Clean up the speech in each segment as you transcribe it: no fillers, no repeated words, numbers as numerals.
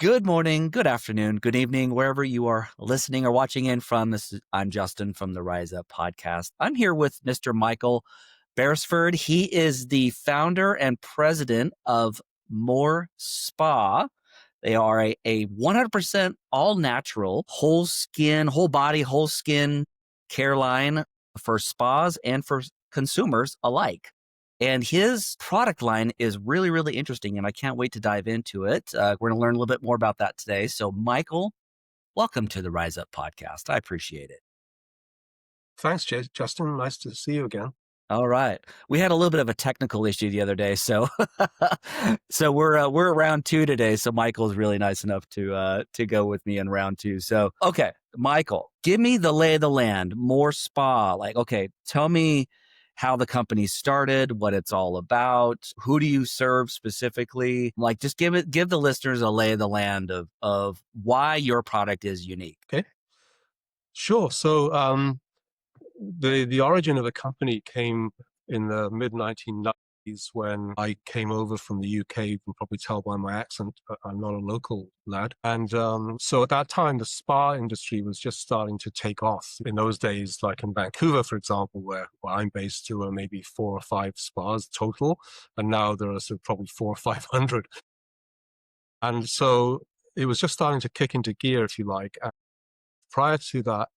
Good morning, good afternoon, good evening, wherever you are listening or watching in from. I'm Justin from the Rise Up podcast. I'm here with Mr. Michael Beresford. He is the founder and president of Moor Spa. They are a 100% all natural, whole skin, whole body, whole skin care line for spas and for consumers alike. And his product line is really, really interesting, and I can't wait to dive into it. We're going to learn a little bit more about that today. So, Michael, welcome to the Rise Up podcast. I appreciate it. Thanks, Justin. Nice to see you again. All right. We had a little bit of a technical issue the other day, so so we're round two today. So Michael's really nice enough to go with me in round two. So okay, Michael, give me the lay of the land. Moor Spa, tell me how the company started, what it's all about, who do you serve specifically? Just give the listeners a lay of the land of why your product is unique. Okay, sure. So the origin of the company came in the mid-1990s when I came over from the UK. You can probably tell by my accent, but I'm not a local lad. And so at that time, the spa industry was just starting to take off. In those days, like in Vancouver, for example, where I'm based, there were maybe 4 or 5 spas total. And now there are sort of probably 400 or 500. And so it was just starting to kick into gear, if you like. And prior to that,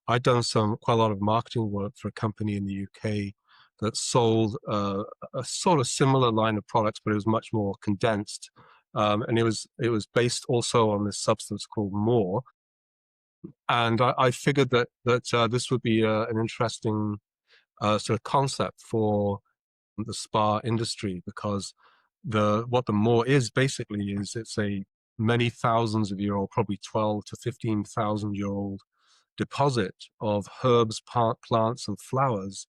I'd done quite a lot of marketing work for a company in the UK that sold a sort of similar line of products, but it was much more condensed. And it was based also on this substance called Moor. And I figured that this would be an interesting sort of concept for the spa industry, because what the Moor is basically is it's a many thousands of year old, probably 12 to 15,000 year old deposit of herbs, plants, and flowers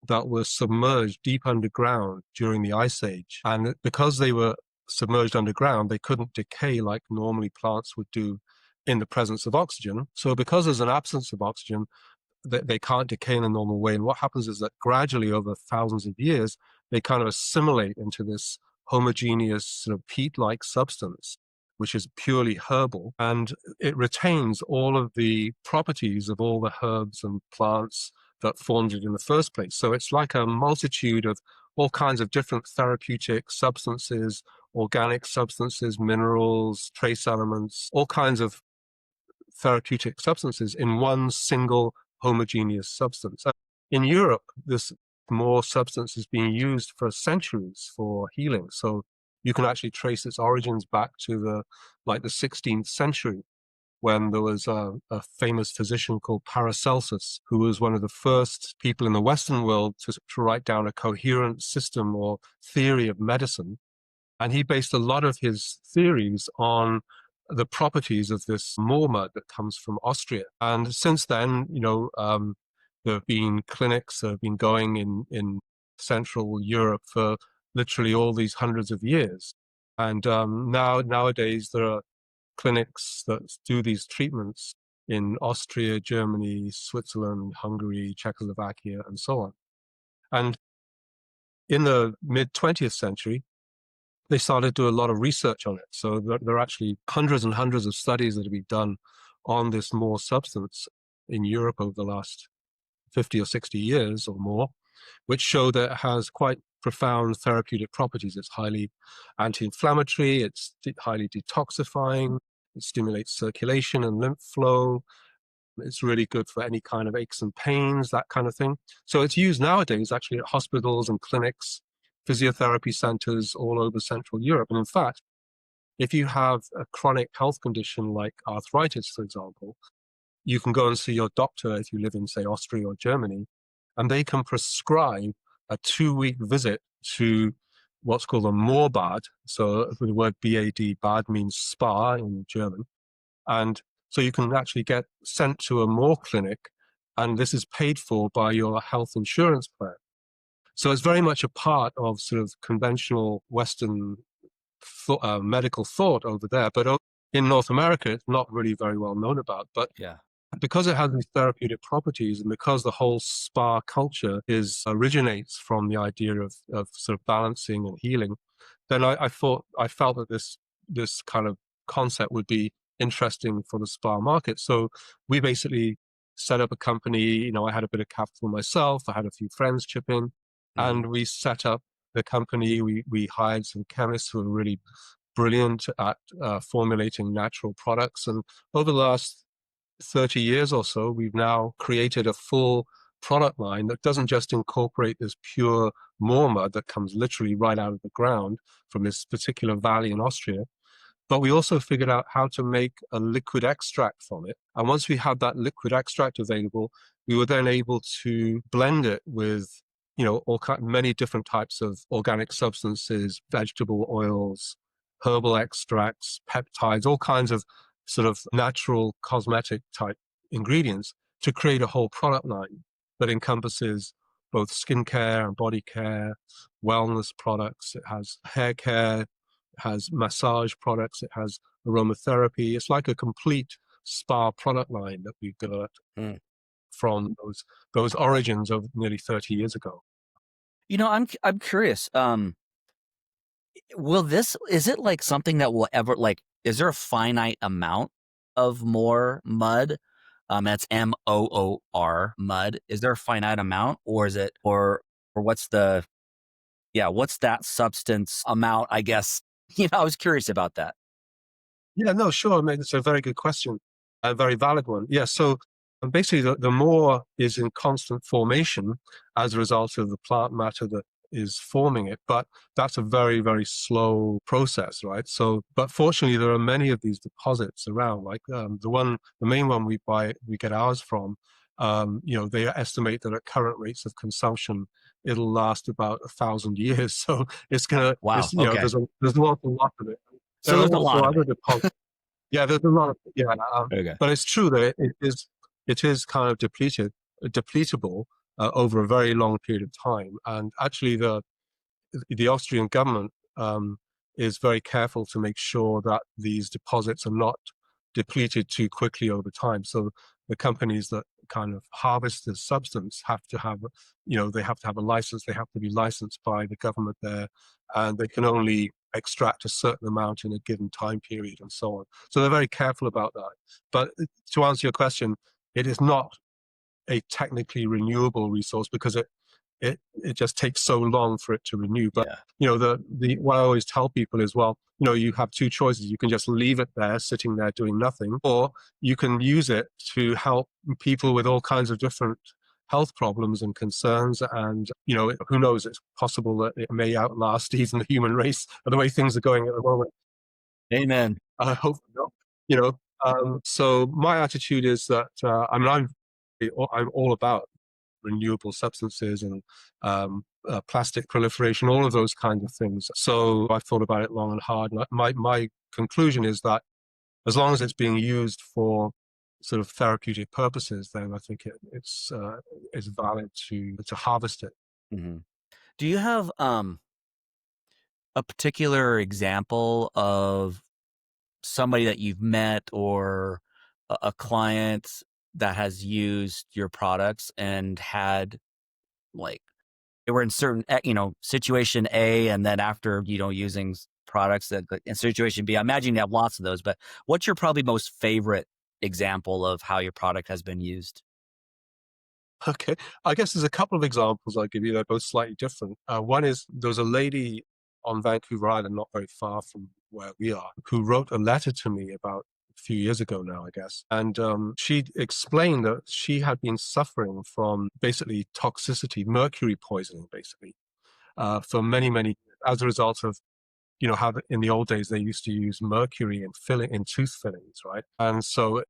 that were submerged deep underground during the Ice Age. And because they were submerged underground, they couldn't decay like normally plants would do in the presence of oxygen. So because there's an absence of oxygen, they can't decay in a normal way. And what happens is that gradually over thousands of years, they kind of assimilate into this homogeneous sort of peat-like substance, which is purely herbal, and it retains all of the properties of all the herbs and plants that formed it in the first place. So it's like a multitude of all kinds of different therapeutic substances, organic substances, minerals, trace elements, all kinds of therapeutic substances in one single homogeneous substance. In Europe, this Moor substance is being used for centuries for healing. So you can actually trace its origins back to the 16th century, when there was a famous physician called Paracelsus, who was one of the first people in the Western world to write down a coherent system or theory of medicine. And he based a lot of his theories on the properties of this Moor Mud that comes from Austria. And since then, there have been clinics that have been going in Central Europe for literally all these hundreds of years. And nowadays there are clinics that do these treatments in Austria, Germany, Switzerland, Hungary, Czechoslovakia, and so on. And in the mid-20th century, they started to do a lot of research on it. So there are actually hundreds and hundreds of studies that have been done on this Moor substance in Europe over the last 50 or 60 years or more, which show that it has quite profound therapeutic properties. It's highly anti-inflammatory, it's highly detoxifying, it stimulates circulation and lymph flow. It's really good for any kind of aches and pains, that kind of thing. So it's used nowadays actually at hospitals and clinics, physiotherapy centers all over Central Europe. And in fact, if you have a chronic health condition like arthritis, for example, you can go and see your doctor if you live in, say, Austria or Germany, and they can prescribe a 2-week visit to what's called a Moor Bad. So the word B-A-D, bad means spa in German. And so you can actually get sent to a Moor clinic, and this is paid for by your health insurance plan. So it's very much a part of sort of conventional Western medical thought over there. But in North America, it's not really very well known about. But Yeah. because it has these therapeutic properties, and because the whole spa culture originates from the idea of sort of balancing and healing, then I felt that this kind of concept would be interesting for the spa market. So we basically set up a company. I had a bit of capital myself. I had a few friends chip in, Mm-hmm. and we set up the company. We hired some chemists who are really brilliant at formulating natural products. And over the last 30 years or so, we've now created a full product line that doesn't just incorporate this pure Moor mud that comes literally right out of the ground from this particular valley in Austria, but we also figured out how to make a liquid extract from it. And once we had that liquid extract available, we were then able to blend it with, many different types of organic substances, vegetable oils, herbal extracts, peptides, all kinds of sort of natural cosmetic type ingredients to create a whole product line that encompasses both skincare and body care, wellness products. It has hair care, has massage products, it has aromatherapy. It's like a complete spa product line that we've developed Mm. from those origins of nearly 30 years ago. I'm curious. Is it like something that will ever, like, is there a finite amount of Moor mud? That's Moor mud. Is there a finite amount, or is it, or what's that substance amount? I guess, I was curious about that. Yeah, no, sure. I mean, it's a very good question, a very valid one. Yeah, so basically, the Moor is in constant formation as a result of the plant matter that is forming it, but that's a very, very slow process, right? So, but fortunately, there are many of these deposits around. Like the main one we get ours from. They estimate that at current rates of consumption, it'll last about 1,000 years. So Wow. Okay. there's an awful lot of it. So There are there's a also lot of other it. deposits. Yeah, there's a lot of, Okay. but it's true that it is kind of depletable over a very long period of time. And actually, the Austrian government is very careful to make sure that these deposits are not depleted too quickly over time. So the companies that kind of harvest this substance they have to have a license. They have to be licensed by the government there, and they can only extract a certain amount in a given time period and so on. So they're very careful about that. But to answer your question, it is not a technically renewable resource because it just takes so long for it to renew. But Yeah. the what I always tell people is, well, you have two choices. You can just leave it there, sitting there doing nothing, or you can use it to help people with all kinds of different health problems and concerns. And who knows? It's possible that it may outlast even the human race. The way things are going at the moment, Amen. I hope not. You know. So my attitude is that I'm all about renewable substances and plastic proliferation, all of those kinds of things. So I've thought about it long and hard. And my conclusion is that as long as it's being used for sort of therapeutic purposes, then I think it's valid to harvest it. Hmm. Do you have a particular example of somebody that you've met, or a client that has used your products and had, like, they were in certain, situation A, and then after, using products that, like, in situation B? I imagine you have lots of those, but what's your probably most favorite example of how your product has been used? Okay, I guess there's a couple of examples I'll give you. They're both slightly different. One is there was a lady on Vancouver Island, not very far from where we are, who wrote a letter to me about a few years ago now, I guess. And she explained that she had been suffering from basically toxicity, mercury poisoning, basically, for many, many years as a result of how in the old days they used to use mercury in tooth fillings, right? And so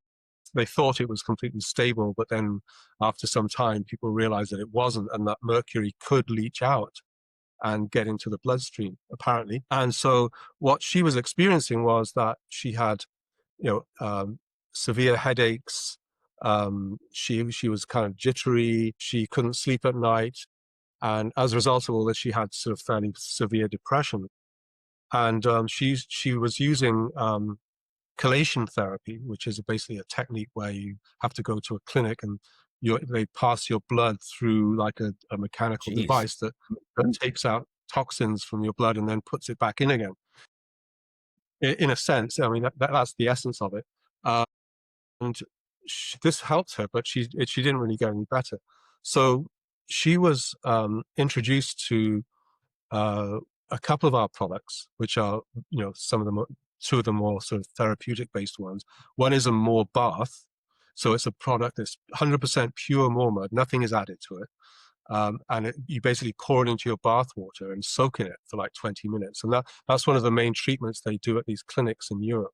they thought it was completely stable, but then after some time, people realized that it wasn't, and that mercury could leach out and get into the bloodstream, apparently. And so what she was experiencing was that she had, you know, um, severe headaches. She was kind of jittery. She couldn't sleep at night, and as a result of all this, she had sort of fairly severe depression. And she was using chelation therapy, which is basically a technique where you have to go to a clinic and they pass your blood through like a mechanical Jeez. device that takes out toxins from your blood and then puts it back in again. in a sense. I mean, that's the essence of it. Uh, and this helped her, but she didn't really get any better. So she was introduced to a couple of our products, which are, some of them, two of the more sort of therapeutic based ones. One is a Moor bath. So it's a product that's 100% pure Moor mud. Nothing is added to it. And you basically pour it into your bath water and soak in it for like 20 minutes. And that's one of the main treatments they do at these clinics in Europe.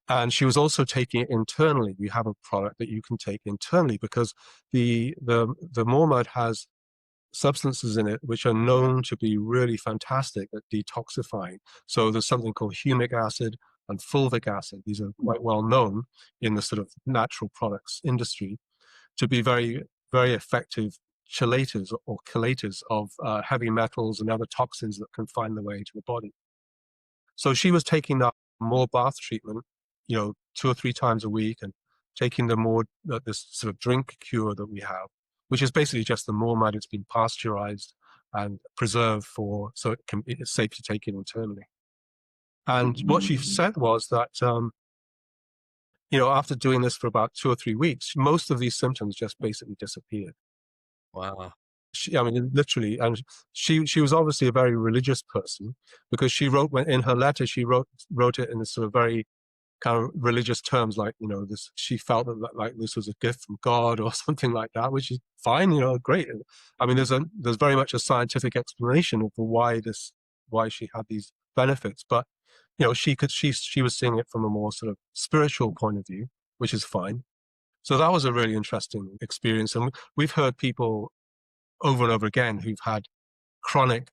And she was also taking it internally. We have a product that you can take internally because the Moor mud has substances in it which are known to be really fantastic at detoxifying. So there's something called humic acid and fulvic acid. These are quite well known in the sort of natural products industry to be very, very effective chelators or chelators of heavy metals and other toxins that can find their way into the body. So she was taking that Moor bath treatment, 2 or 3 times a week, and taking this sort of drink cure that we have, which is basically just the Moor mud. It's been pasteurized and preserved so it's safe to take in internally. And what she said was that, after doing this for about 2 or 3 weeks, most of these symptoms just basically disappeared. Wow. Literally, and she was obviously a very religious person because in her letter, she wrote it in a sort of very kind of religious terms, like, this, she felt that like this was a gift from God or something like that, which is fine, great. I mean, there's very much a scientific explanation for why she had these benefits, but she was seeing it from a more sort of spiritual point of view, which is fine. So that was a really interesting experience, and we've heard people over and over again who've had chronic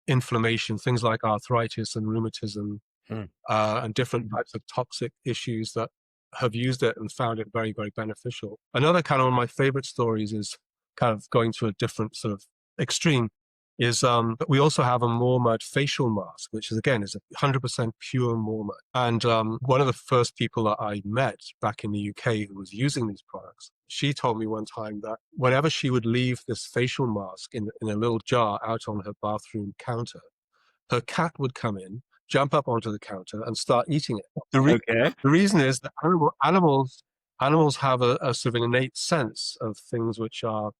inflammation, things like arthritis and rheumatism, and different types of toxic issues that have used it and found it very, very beneficial. Another kind of one of my favorite stories is kind of going to a different sort of extreme is we also have a Moor mud facial mask, which is 100% pure Moor mud. And one of the first people that I met back in the UK who was using these products, she told me one time that whenever she would leave this facial mask in a little jar out on her bathroom counter, her cat would come in, jump up onto the counter and start eating it. Okay. The reason is that animals have a sort of an innate sense of things which are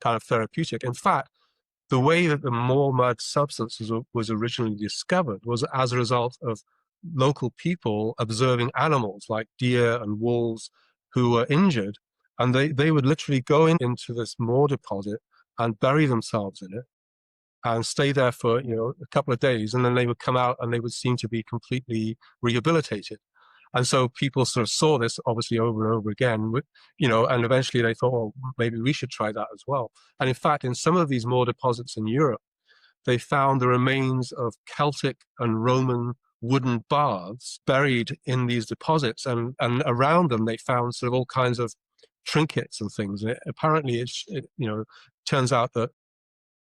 kind of therapeutic. In fact, the way that the Moor mud substance was originally discovered was as a result of local people observing animals like deer and wolves who were injured, and they would literally go into this Moor deposit and bury themselves in it and stay there for a couple of days, and then they would come out and they would seem to be completely rehabilitated. And so people sort of saw this obviously over and over again, and eventually they thought, well, maybe we should try that as well. And in fact, in some of these Moor deposits in Europe, they found the remains of Celtic and Roman wooden baths buried in these deposits. And around them, they found sort of all kinds of trinkets and things. And apparently, it turns out that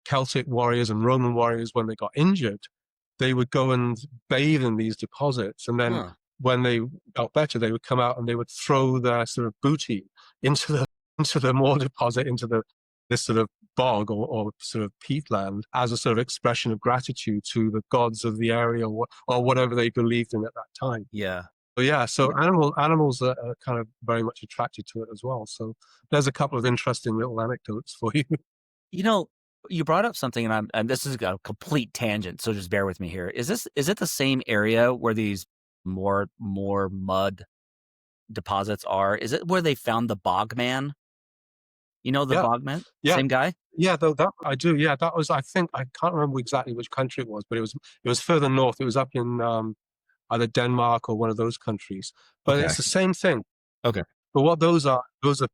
Celtic warriors and Roman warriors, when they got injured, they would go and bathe in these deposits. And then when they got better, they would come out and they would throw their sort of booty into the Moor deposit, into this sort of bog or sort of peatland as a sort of expression of gratitude to the gods of the area or whatever they believed in at that time. Yeah. So animals are kind of very much attracted to it as well. So there's a couple of interesting little anecdotes for you. You brought up something, and this is a complete tangent, so just bear with me here. Is it the same area where these more mud deposits are? Is it where they found the Bogman? Bogman? Yeah. Same guy? Yeah, though that I do. Yeah, that was, I think, I can't remember exactly which country it was, but it was further north. It was up in either Denmark or one of those countries. But Okay. it's the same thing. Okay. But what those are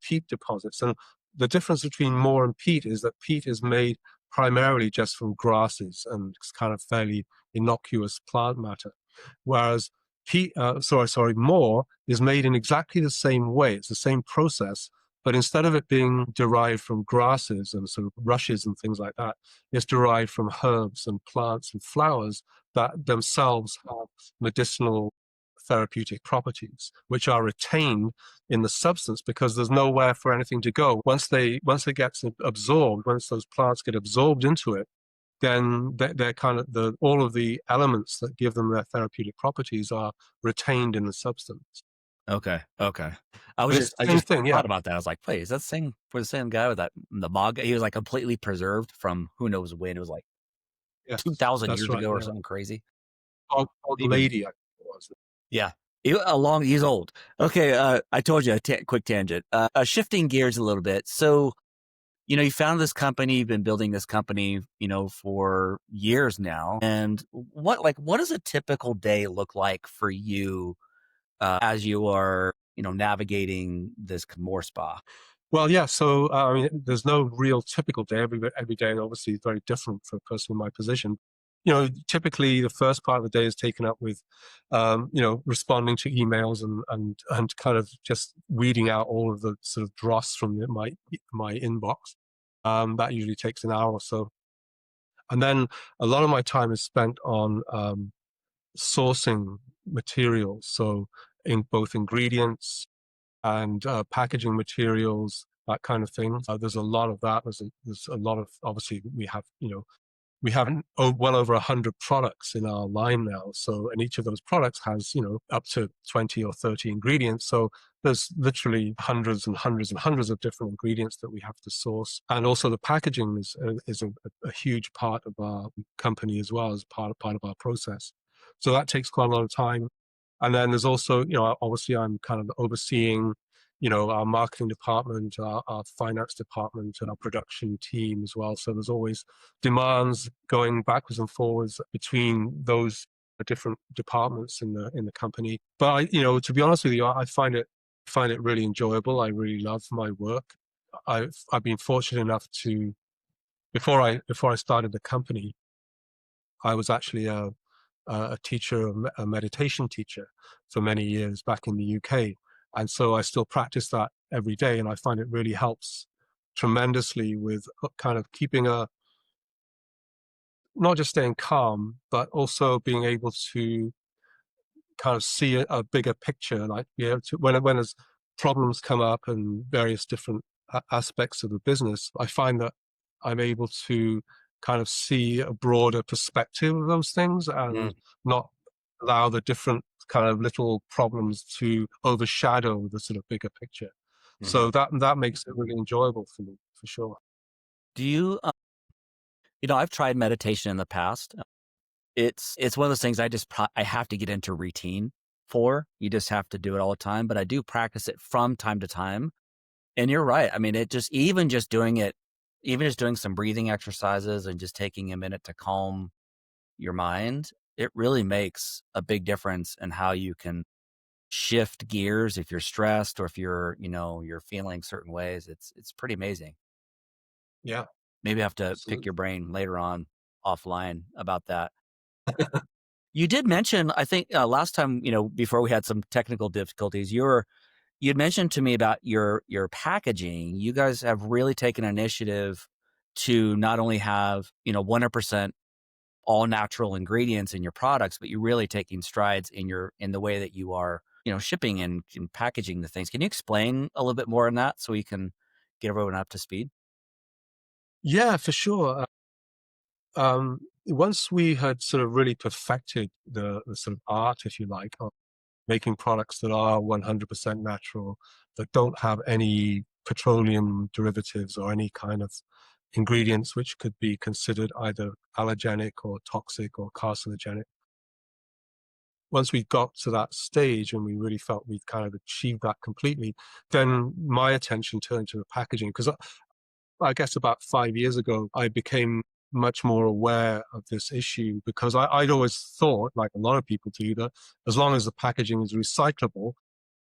peat deposits. And the difference between Moor and peat is that peat is made primarily just from grasses and it's kind of fairly innocuous plant matter. Whereas Moor is made in exactly the same way. It's the same process, but instead of it being derived from grasses and sort of rushes and things like that, it's derived from herbs and plants and flowers that themselves have medicinal therapeutic properties, which are retained in the substance because there's nowhere for anything to go. Once it gets absorbed, once those plants get absorbed into it, then they're kind of all of the elements that give them their therapeutic properties are retained in the substance. Okay. Okay. And it's I the same just thing, yeah. thought about that. I was like, wait, is that same for the same guy with that the Mog? He was like completely preserved from who knows when. It was like Yes, 2,000 that's years right. ago or Yeah, something crazy. Old Maybe. lady, I think it was. Yeah. He's old. Okay. I told you quick tangent. Shifting gears a little bit. So, you found this company, you've been building this company, for years now. And what does a typical day look like for you as you are, navigating this Moor Spa? Well, yeah. So, I mean, there's no real typical day. Every day, obviously, is very different for a person in my position. Typically, the first part of the day is taken up with, responding to emails and kind of just weeding out all of the sort of dross from my inbox. That usually takes an hour or so, and then a lot of my time is spent on sourcing materials. So, in both ingredients and packaging materials, that kind of thing. There's a lot of that. There's a lot of, obviously, we have well over 100 products in our line now. So, and each of those products has, up to 20 or 30 ingredients. So there's literally hundreds and hundreds and hundreds of different ingredients that we have to source. And also the packaging is a huge part of our company as well, as part of our process. So that takes quite a lot of time. And then there's also, obviously I'm kind of overseeing, our marketing department, our finance department, and our production team as well. So there's always demands going backwards and forwards between those different departments in the company. But to be honest with you, I find it really enjoyable. I really love my work. I've been fortunate enough to before I started the company, I was actually a teacher, a meditation teacher for many years back in the UK. And so I still practice that every day. And I find it really helps tremendously with kind of keeping not just staying calm, but also being able to kind of see a bigger picture, like be able to, when as problems come up and various different aspects of the business, I find that I'm able to kind of see a broader perspective of those things Mm, and not allow the different kind of little problems to overshadow the sort of bigger picture. mhm. So that makes it really enjoyable for me, for sure. Do you, I've tried meditation in the past. It's one of those things I have to get into routine for. You just have to do it all the time, but I do practice it from time to time. And you're right. I mean, even just doing some breathing exercises and just taking a minute to calm your mind, it really makes a big difference in how you can shift gears if you're stressed or if you're feeling certain ways. It's pretty amazing. Yeah, Maybe I have to pick your absolutely. brain later on offline about that. You did mention, I think, last time, before we had some technical difficulties, you'd mentioned to me about your packaging. You guys have really taken initiative to not only have, 100% all natural ingredients in your products, but you're really taking strides in the way that you are, shipping and packaging the things. Can you explain a little bit more on that so we can get everyone up to speed? Yeah, for sure. Once we had sort of really perfected the sort of art, if you like, of making products that are 100% natural, that don't have any petroleum derivatives or any kind of ingredients which could be considered either allergenic or toxic or carcinogenic. Once we got to that stage and we really felt we'd kind of achieved that completely, then my attention turned to the packaging because I guess about 5 years ago, I became much more aware of this issue because I'd always thought, like a lot of people do, that as long as the packaging is recyclable,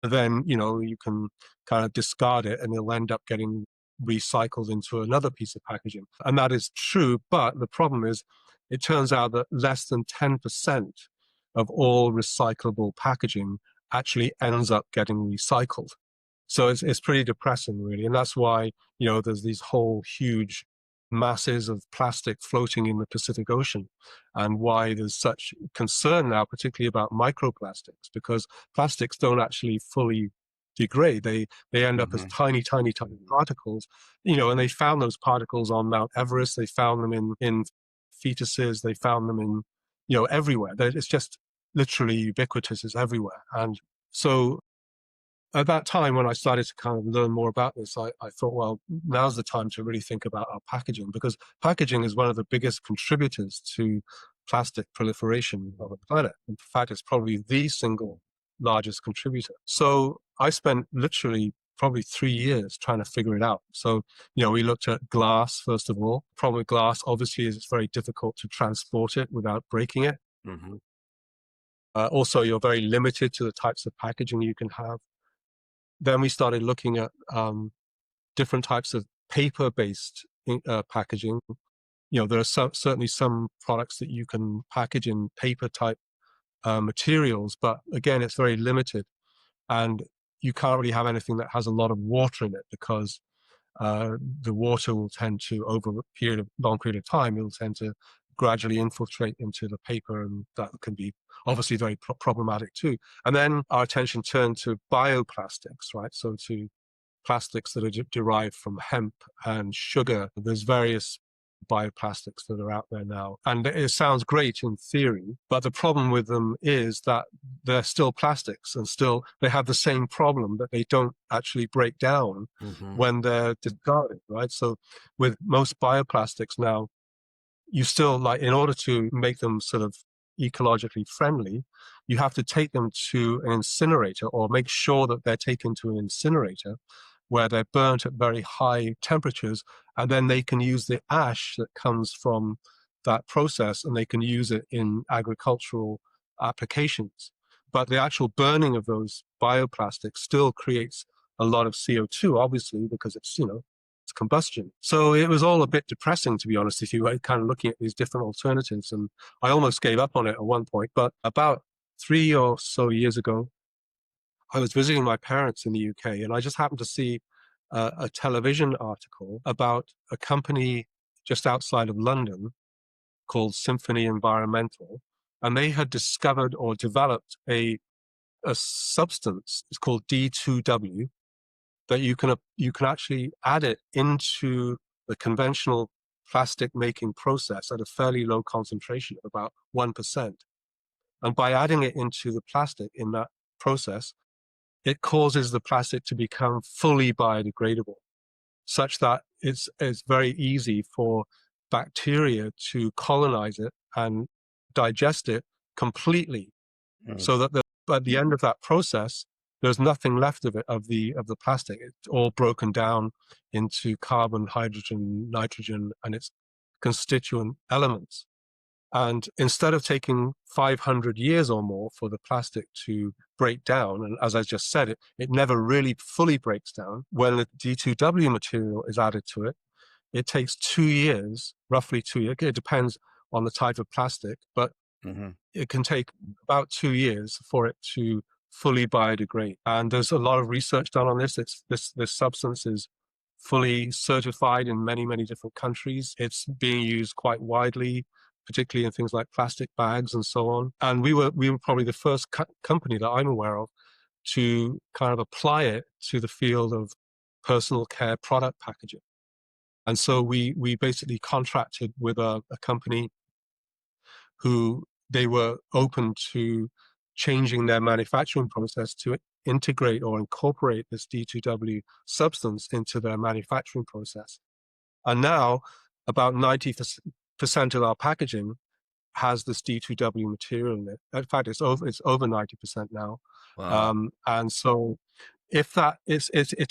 then, you can kind of discard it and it'll end up getting recycled into another piece of packaging. And that is true. But the problem is, it turns out that less than 10% of all recyclable packaging actually ends up getting recycled. So it's pretty depressing, really. And that's why, there's these whole huge masses of plastic floating in the Pacific Ocean, and why there's such concern now, particularly about microplastics, because plastics don't actually fully degrade. They end up as Hmm. tiny, tiny, tiny particles, and they found those particles on Mount Everest. They found them in fetuses. They found them in, everywhere. It's just literally ubiquitous. It's everywhere. And so at that time, when I started to kind of learn more about this, I thought, well, now's the time to really think about our packaging, because packaging is one of the biggest contributors to plastic proliferation on the planet. In fact, it's probably the single largest contributor. So I spent literally probably 3 years trying to figure it out. So, we looked at glass, first of all. Problem with glass, obviously, is it's very difficult to transport it without breaking it. Mm-hmm. Also, you're very limited to the types of packaging you can have. Then we started looking at different types of paper-based packaging. There are certainly some products that you can package in paper-type materials, but again, it's very limited. And you can't really have anything that has a lot of water in it, because the water will tend to, over a long period of time, it will tend to gradually infiltrate into the paper, and that can be obviously very problematic too. And then our attention turned to bioplastics, right? So to plastics that are derived from hemp and sugar. There's various bioplastics that are out there now. And it sounds great in theory, but the problem with them is that they're still plastics, and still they have the same problem that they don't actually break down when they're discarded, right? So with most bioplastics now, you still, like, in order to make them sort of ecologically friendly, you have to take them to an incinerator, or make sure that they're taken to an incinerator where they're burnt at very high temperatures, and then they can use the ash that comes from that process, and they can use it in agricultural applications. But the actual burning of those bioplastics still creates a lot of CO2, obviously, because it's combustion. So it was all a bit depressing, to be honest with you, kind of looking at these different alternatives. And I almost gave up on it at one point. But about 3 or so years ago, I was visiting my parents in the UK, and I just happened to see a television article about a company just outside of London called Symphony Environmental. And they had discovered or developed a substance, it's called D2W, that you can actually add it into the conventional plastic making process at a fairly low concentration of about 1%. And by adding it into the plastic in that process, it causes the plastic to become fully biodegradable, such that it's very easy for bacteria to colonize it and digest it completely, so that at the end of that process, there's nothing left of it, of the plastic. It's all broken down into carbon, hydrogen, nitrogen, and its constituent elements. And instead of taking 500 years or more for the plastic to break down, and as I just said, it never really fully breaks down, when the D2W material is added to it, it takes 2 years, roughly 2 years. It depends on the type of plastic, but it can take about 2 years for it to fully biodegrade. And there's a lot of research done on this. This substance is fully certified in many, many different countries. It's being used quite widely, particularly in things like plastic bags and so on. And we were probably the first company that I'm aware of to kind of apply it to the field of personal care product packaging. And so we basically contracted with a company who they were open to changing their manufacturing process to integrate or incorporate this D2W substance into their manufacturing process. And now about 90% of our packaging has this D2W material in it. In fact, it's over 90% now. Wow. And so if it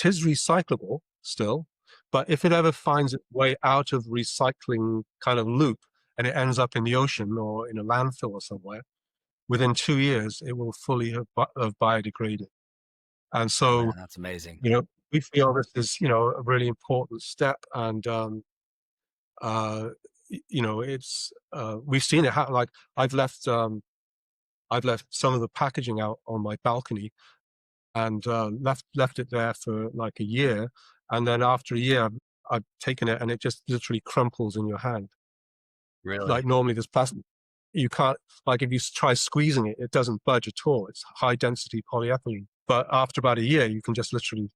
is recyclable still, but if it ever finds its way out of recycling kind of loop and it ends up in the ocean or in a landfill or somewhere, within 2 years, it will fully have biodegraded. And so, Man, that's amazing. we feel this is, a really important step. And, uh, it's, we've seen it happen. Like I've left some of the packaging out on my balcony, and left it there for like a year. And then after a year, I've taken it and it just literally crumples in your hand. Like Really? normally there's plastic. You can't, like if you try squeezing it, it doesn't budge at all. It's high density polyethylene. But after about a year, you can just literally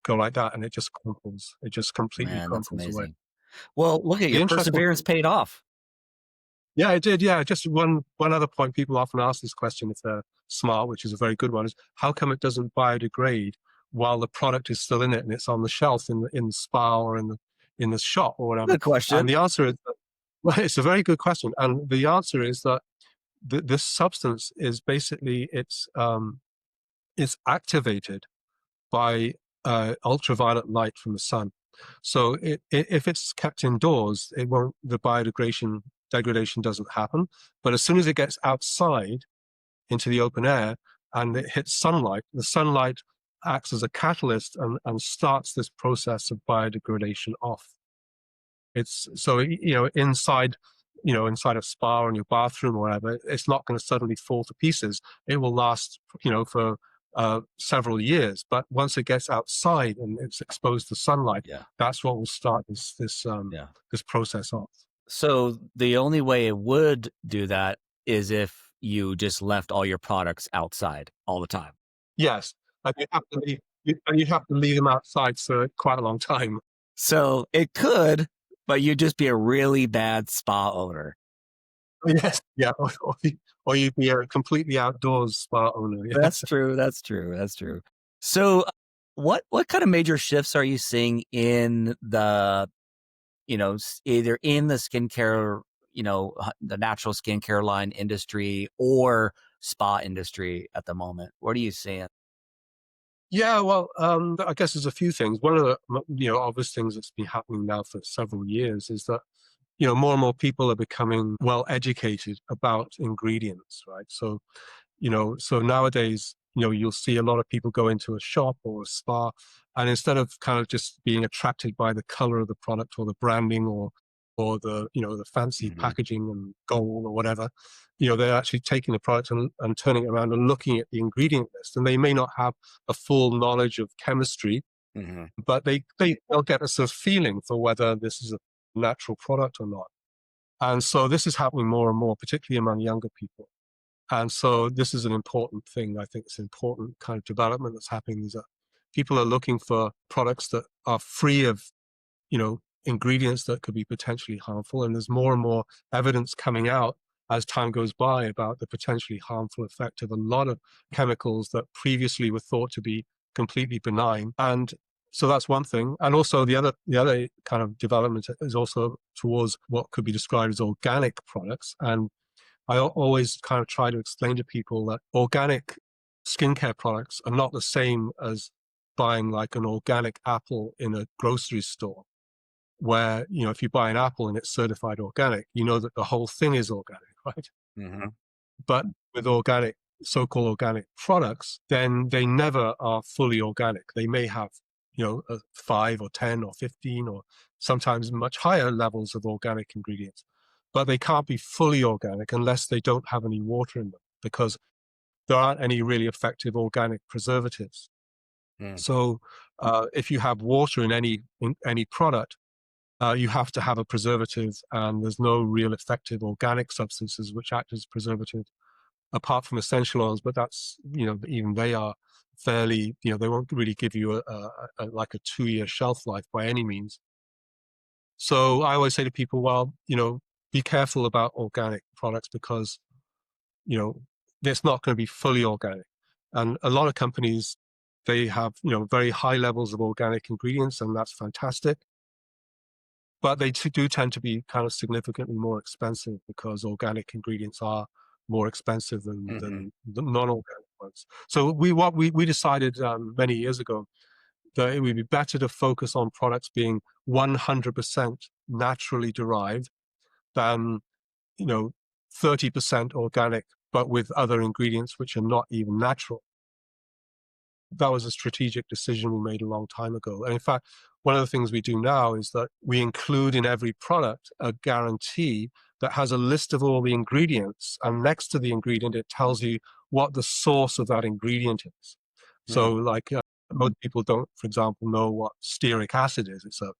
go like that and it just crumples. It just completely Man, that's crumples away. amazing. Well, look at The your interesting perseverance thing, paid off. Yeah, it did. Yeah, just one other point. People often ask this question if they're smart, which is a very good one, is how come it doesn't biodegrade while the product is still in it and it's on the shelf in the spa or in the shop or whatever? Good question. And the answer is that, well, it's a very good question, and the answer is that this substance is basically it's activated by ultraviolet light from the sun. So if it's kept indoors, it won't. The biodegradation degradation doesn't happen. But as soon as it gets outside into the open air and it hits sunlight, the sunlight acts as a catalyst and starts this process of biodegradation off. It's so inside a spa or in your bathroom or whatever, it's not going to suddenly fall to pieces. It will last for several years. But once it gets outside and it's exposed to sunlight, Yeah. that's what will start Yeah. this process off. So the only way it would do that is if you just left all your products outside all the time. Yes, and you'd have to leave them outside for quite a long time. So it could, but you'd just be a really bad spa owner. Yes, yeah, or you'd be a completely outdoors spa owner. Yeah. That's true. That's true. That's true. So what kind of major shifts are you seeing in the, either in the skincare, the natural skincare line industry or spa industry at the moment? What are you seeing? Yeah, well, I guess there's a few things. One of the obvious things that's been happening now for several years is that more and more people are becoming well educated about ingredients, right? So nowadays, you'll see a lot of people go into a shop or a spa, and instead of kind of just being attracted by the color of the product or the branding or the fancy Hmm. packaging and gold or whatever, they're actually taking the product and turning it around and looking at the ingredient list. And they may not have a full knowledge of chemistry, Hmm. but they'll get a sort of feeling for whether this is a natural product or not. And so this is happening more and more, particularly among younger people. And so this is an important thing. I think it's an important kind of development that's happening is that people are looking for products that are free of, ingredients that could be potentially harmful. And there's more and more evidence coming out as time goes by about the potentially harmful effect of a lot of chemicals that previously were thought to be completely benign. And so that's one thing. And also the other kind of development is also towards what could be described as organic products. And I always kind of try to explain to people that organic skincare products are not the same as buying like an organic apple in a grocery store, where, if you buy an apple and it's certified organic, you know that the whole thing is organic, right? Hmm. But with organic, so-called organic products, then they never are fully organic. They may have, 5 or 10 or 15 or sometimes much higher levels of organic ingredients, but they can't be fully organic unless they don't have any water in them because there aren't any really effective organic preservatives. Mm. So if you have water in any product, you have to have a preservative, and there's no real effective organic substances which act as preservative apart from essential oils. But that's, even they are fairly, they won't really give you like a 2-year shelf life by any means. So I always say to people, well, be careful about organic products because, you know, it's not going to be fully organic. And a lot of companies, they have, very high levels of organic ingredients, and that's fantastic. But they do tend to be kind of significantly more expensive because organic ingredients are more expensive than, Hmm. than the non-organic ones. So we decided many years ago that it would be better to focus on products being 100% naturally derived than, 30% organic, but with other ingredients which are not even natural. That was a strategic decision we made a long time ago. And in fact, one of the things we do now is that we include in every product a guarantee that has a list of all the ingredients. And next to the ingredient, it tells you what the source of that ingredient is. So, like, most people don't, for example, know what stearic acid is. It's a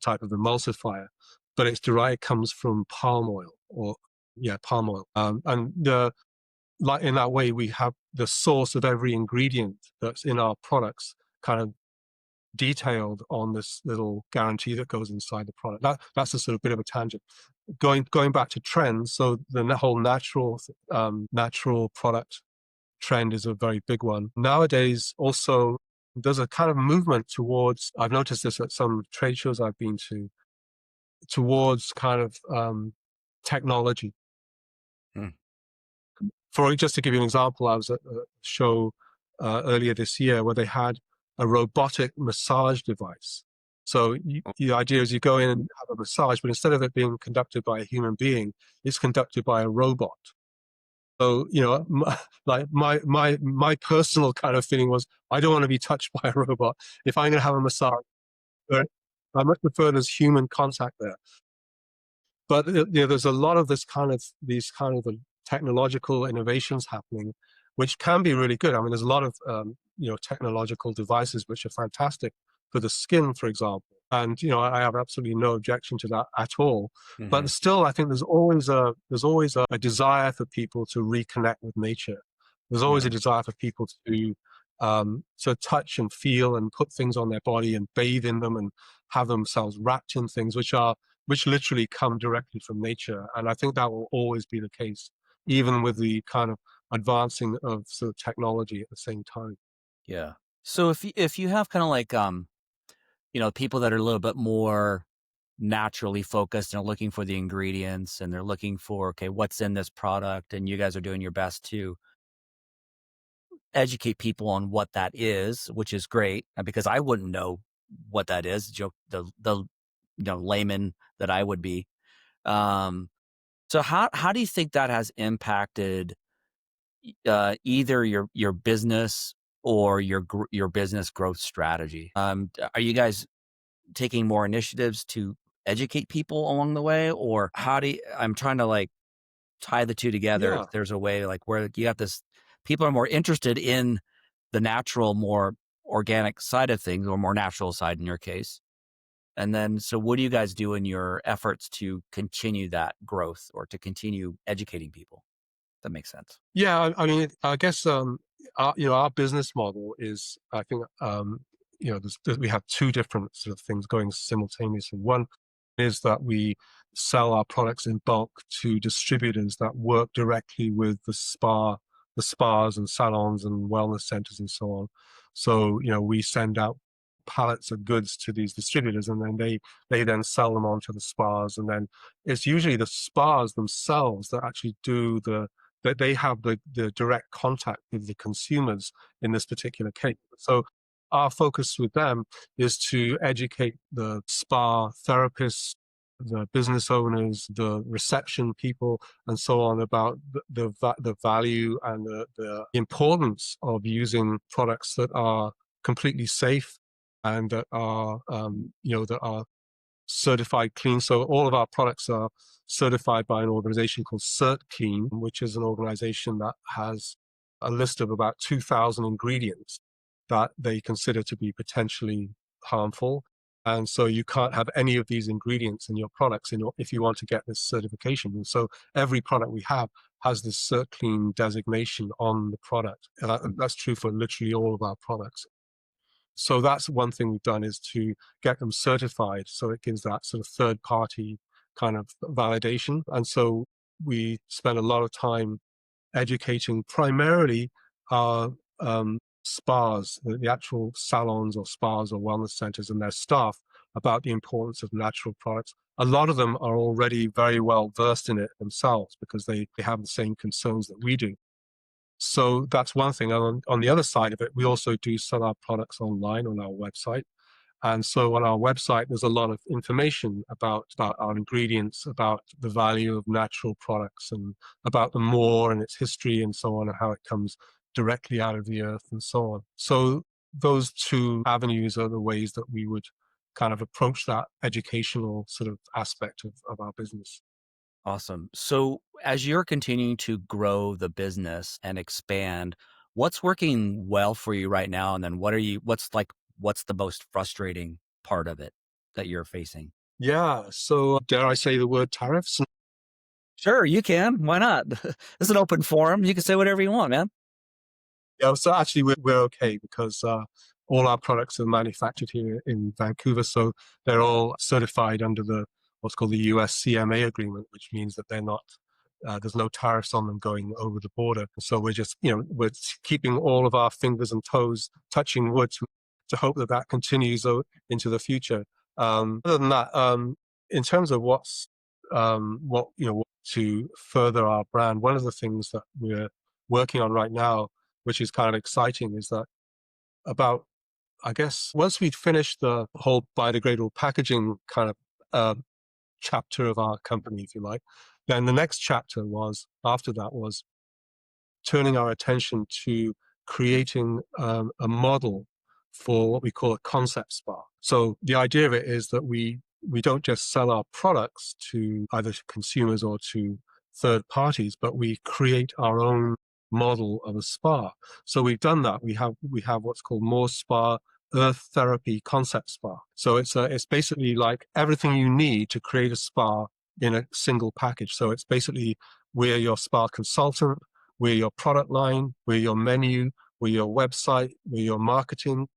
type of emulsifier, but it's derived, it comes from palm oil or, yeah, palm oil. And like in that way, we have the source of every ingredient that's in our products kind of detailed on this little guarantee that goes inside the product. That's a sort of bit of a tangent. going back to trends, so the whole natural product trend is a very big one. Nowadays, also, there's a kind of movement towards, I've noticed this at some trade shows I've been to, towards kind of technology. Hmm. For just to give you an example, I was at a show earlier this year where they had a robotic massage device. So the idea is you go in and have a massage, but instead of it being conducted by a human being, it's conducted by a robot. So, like my personal kind of feeling was, I don't want to be touched by a robot. If I'm going to have a massage, I much prefer there's human contact there. But there's a lot of these kind of technological innovations happening, which can be really good. I mean, there's a lot of technological devices which are fantastic for the skin, for example. And I have absolutely no objection to that at all. Hmm. But still, I think there's always a desire for people to reconnect with nature. There's always Yeah. a desire for people to touch and feel and put things on their body and bathe in them and have themselves wrapped in things which literally come directly from nature. And I think that will always be the case, even with the kind of advancing of sort of technology at the same time. Yeah. So if you have kind of like people that are a little bit more naturally focused and are looking for the ingredients and they're looking for, okay, what's in this product, and you guys are doing your best to educate people on what that is, which is great because I wouldn't know what that is. The layman that I would be. Um, so how do you think that has impacted either your business or your business growth strategy? Are you guys taking more initiatives to educate people along the way, or I'm trying to like tie the two together. If Yeah. there's a way like where you got this, people are more interested in the natural, more organic side of things, or more natural side in your case. And then, so what do you guys do in your efforts to continue that growth or to continue educating people? That makes sense. Yeah, I mean, I guess our business model is, I think, we have two different sort of things going simultaneously. One is that we sell our products in bulk to distributors that work directly with the spas and salons and wellness centers and so on. So, we send out pallets of goods to these distributors, and then they then sell them on to the spas, and then it's usually the spas themselves that actually do that they have the direct contact with the consumers in this particular case. So our focus with them is to educate the spa therapists, the business owners, the reception people, and so on about the value and the importance of using products that are completely safe and that are certified clean. So all of our products are certified by an organization called CertClean, which is an organization that has a list of about 2,000 ingredients that they consider to be potentially harmful. And so you can't have any of these ingredients in your products if you want to get this certification. And so every product we have has this CertClean designation on the product. And that's true for literally all of our products. So that's one thing we've done, is to get them certified. So it gives that sort of third party kind of validation. And so we spend a lot of time educating primarily our spas, the actual salons or spas or wellness centers and their staff about the importance of natural products. A lot of them are already very well versed in it themselves because they have the same concerns that we do. So that's one thing. On the other side of it, we also do sell our products online on our website. And so on our website, there's a lot of information about our ingredients, about the value of natural products, and about the moor and its history and so on, and how it comes directly out of the earth and so on. So those two avenues are the ways that we would kind of approach that educational sort of aspect of our business. Awesome. So as you're continuing to grow the business and expand, what's working well for you right now? And then what's the most frustrating part of it that you're facing? Yeah. So dare I say the word tariffs? Sure, you can. Why not? It's an open forum. You can say whatever you want, man. Yeah, so actually we're okay because all our products are manufactured here in Vancouver, so they're all certified under what's called the US-CMA agreement, which means that they're not there's no tariffs on them going over the border. So we're just, we're keeping all of our fingers and toes touching wood to hope that that continues into the future. Other than that, in terms of what to further our brand, one of the things that we're working on right now, which is kind of exciting, is that about, I guess, once we'd finished the whole biodegradable packaging kind of chapter of our company, if you like, then the next chapter after that was turning our attention to creating a model for what we call a concept spa. So the idea of it is that we don't just sell our products to either consumers or to third parties, but we create our own model of a spa. So we've done that. We have what's called Moor Spa Earth Therapy Concept Spa. So it's basically like everything you need to create a spa in a single package. So it's basically, we're your spa consultant, we're your product line, we're your menu, we're your website, we're your marketing,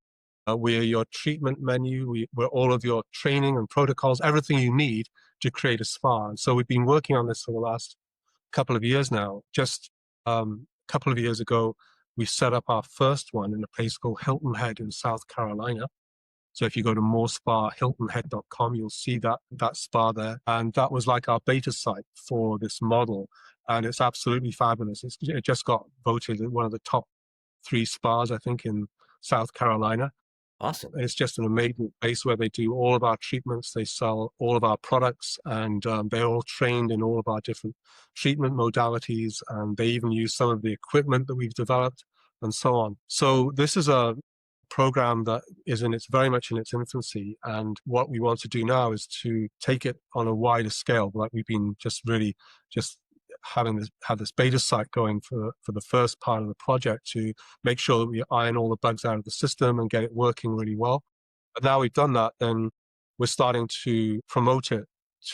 we're your treatment menu, we're all of your training and protocols, everything you need to create a spa. And so we've been working on this for the last couple of years now. Just a couple of years ago, we set up our first one in a place called Hilton Head in South Carolina. So if you go to moorspa.hiltonhead.com, you'll see that spa there. And that was like our beta site for this model. And it's absolutely fabulous. It just got voted one of the top 3 spas, I think, in South Carolina. Awesome. It's just an amazing place where they do all of our treatments. They sell all of our products, and they're all trained in all of our different treatment modalities. And they even use some of the equipment that we've developed and so on. So this is a program that is very much in its infancy. And what we want to do now is to take it on a wider scale. Like we've been just have this beta site going for the first part of the project to make sure that we iron all the bugs out of the system and get it working really well. But now we've done that, then we're starting to promote it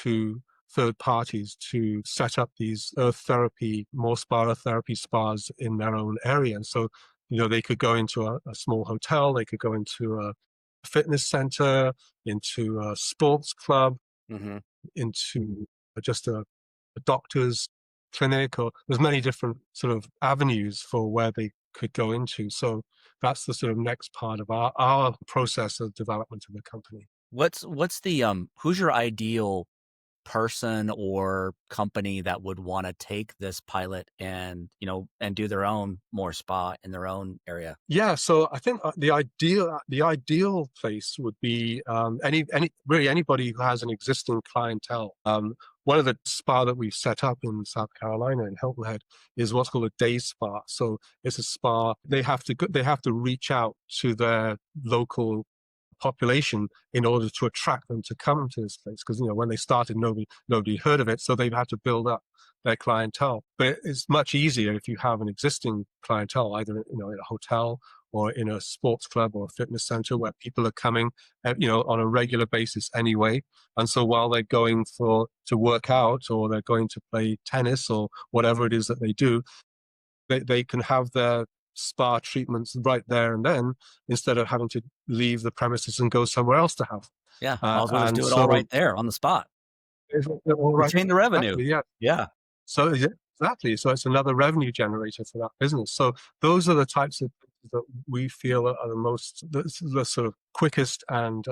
to third parties to set up these Moor Spa Earth Therapy spas in their own area. And so, they could go into a small hotel, they could go into a fitness center, into a sports club, Mm-hmm. into just a doctor's clinic, or there's many different sort of avenues for where they could go into. So that's the sort of next part of our process of development of the company. What's the who's your ideal person or company that would want to take this pilot and do their own Moor Spa in their own area? Yeah, so I think the ideal place would be anybody who has an existing clientele. One of the spa that we've set up in South Carolina in Hilton Head is what's called a day spa. So it's a spa. They have to reach out to their local population in order to attract them to come to this place, because when they started, nobody heard of it, so they've had to build up their clientele. But it's much easier if you have an existing clientele, either in a hotel or in a sports club or a fitness center where people are coming on a regular basis anyway. And so while they're going to work out, or they're going to play tennis or whatever it is that they do, they can have their spa treatments right there and then, instead of having to leave the premises and go somewhere else to have. Yeah, might as well just And do it so all right there on the spot. it's all right. Retain the revenue. Exactly, yeah. Yeah. So exactly. So it's another revenue generator for that business. So those are the types of things that we feel are the sort of quickest and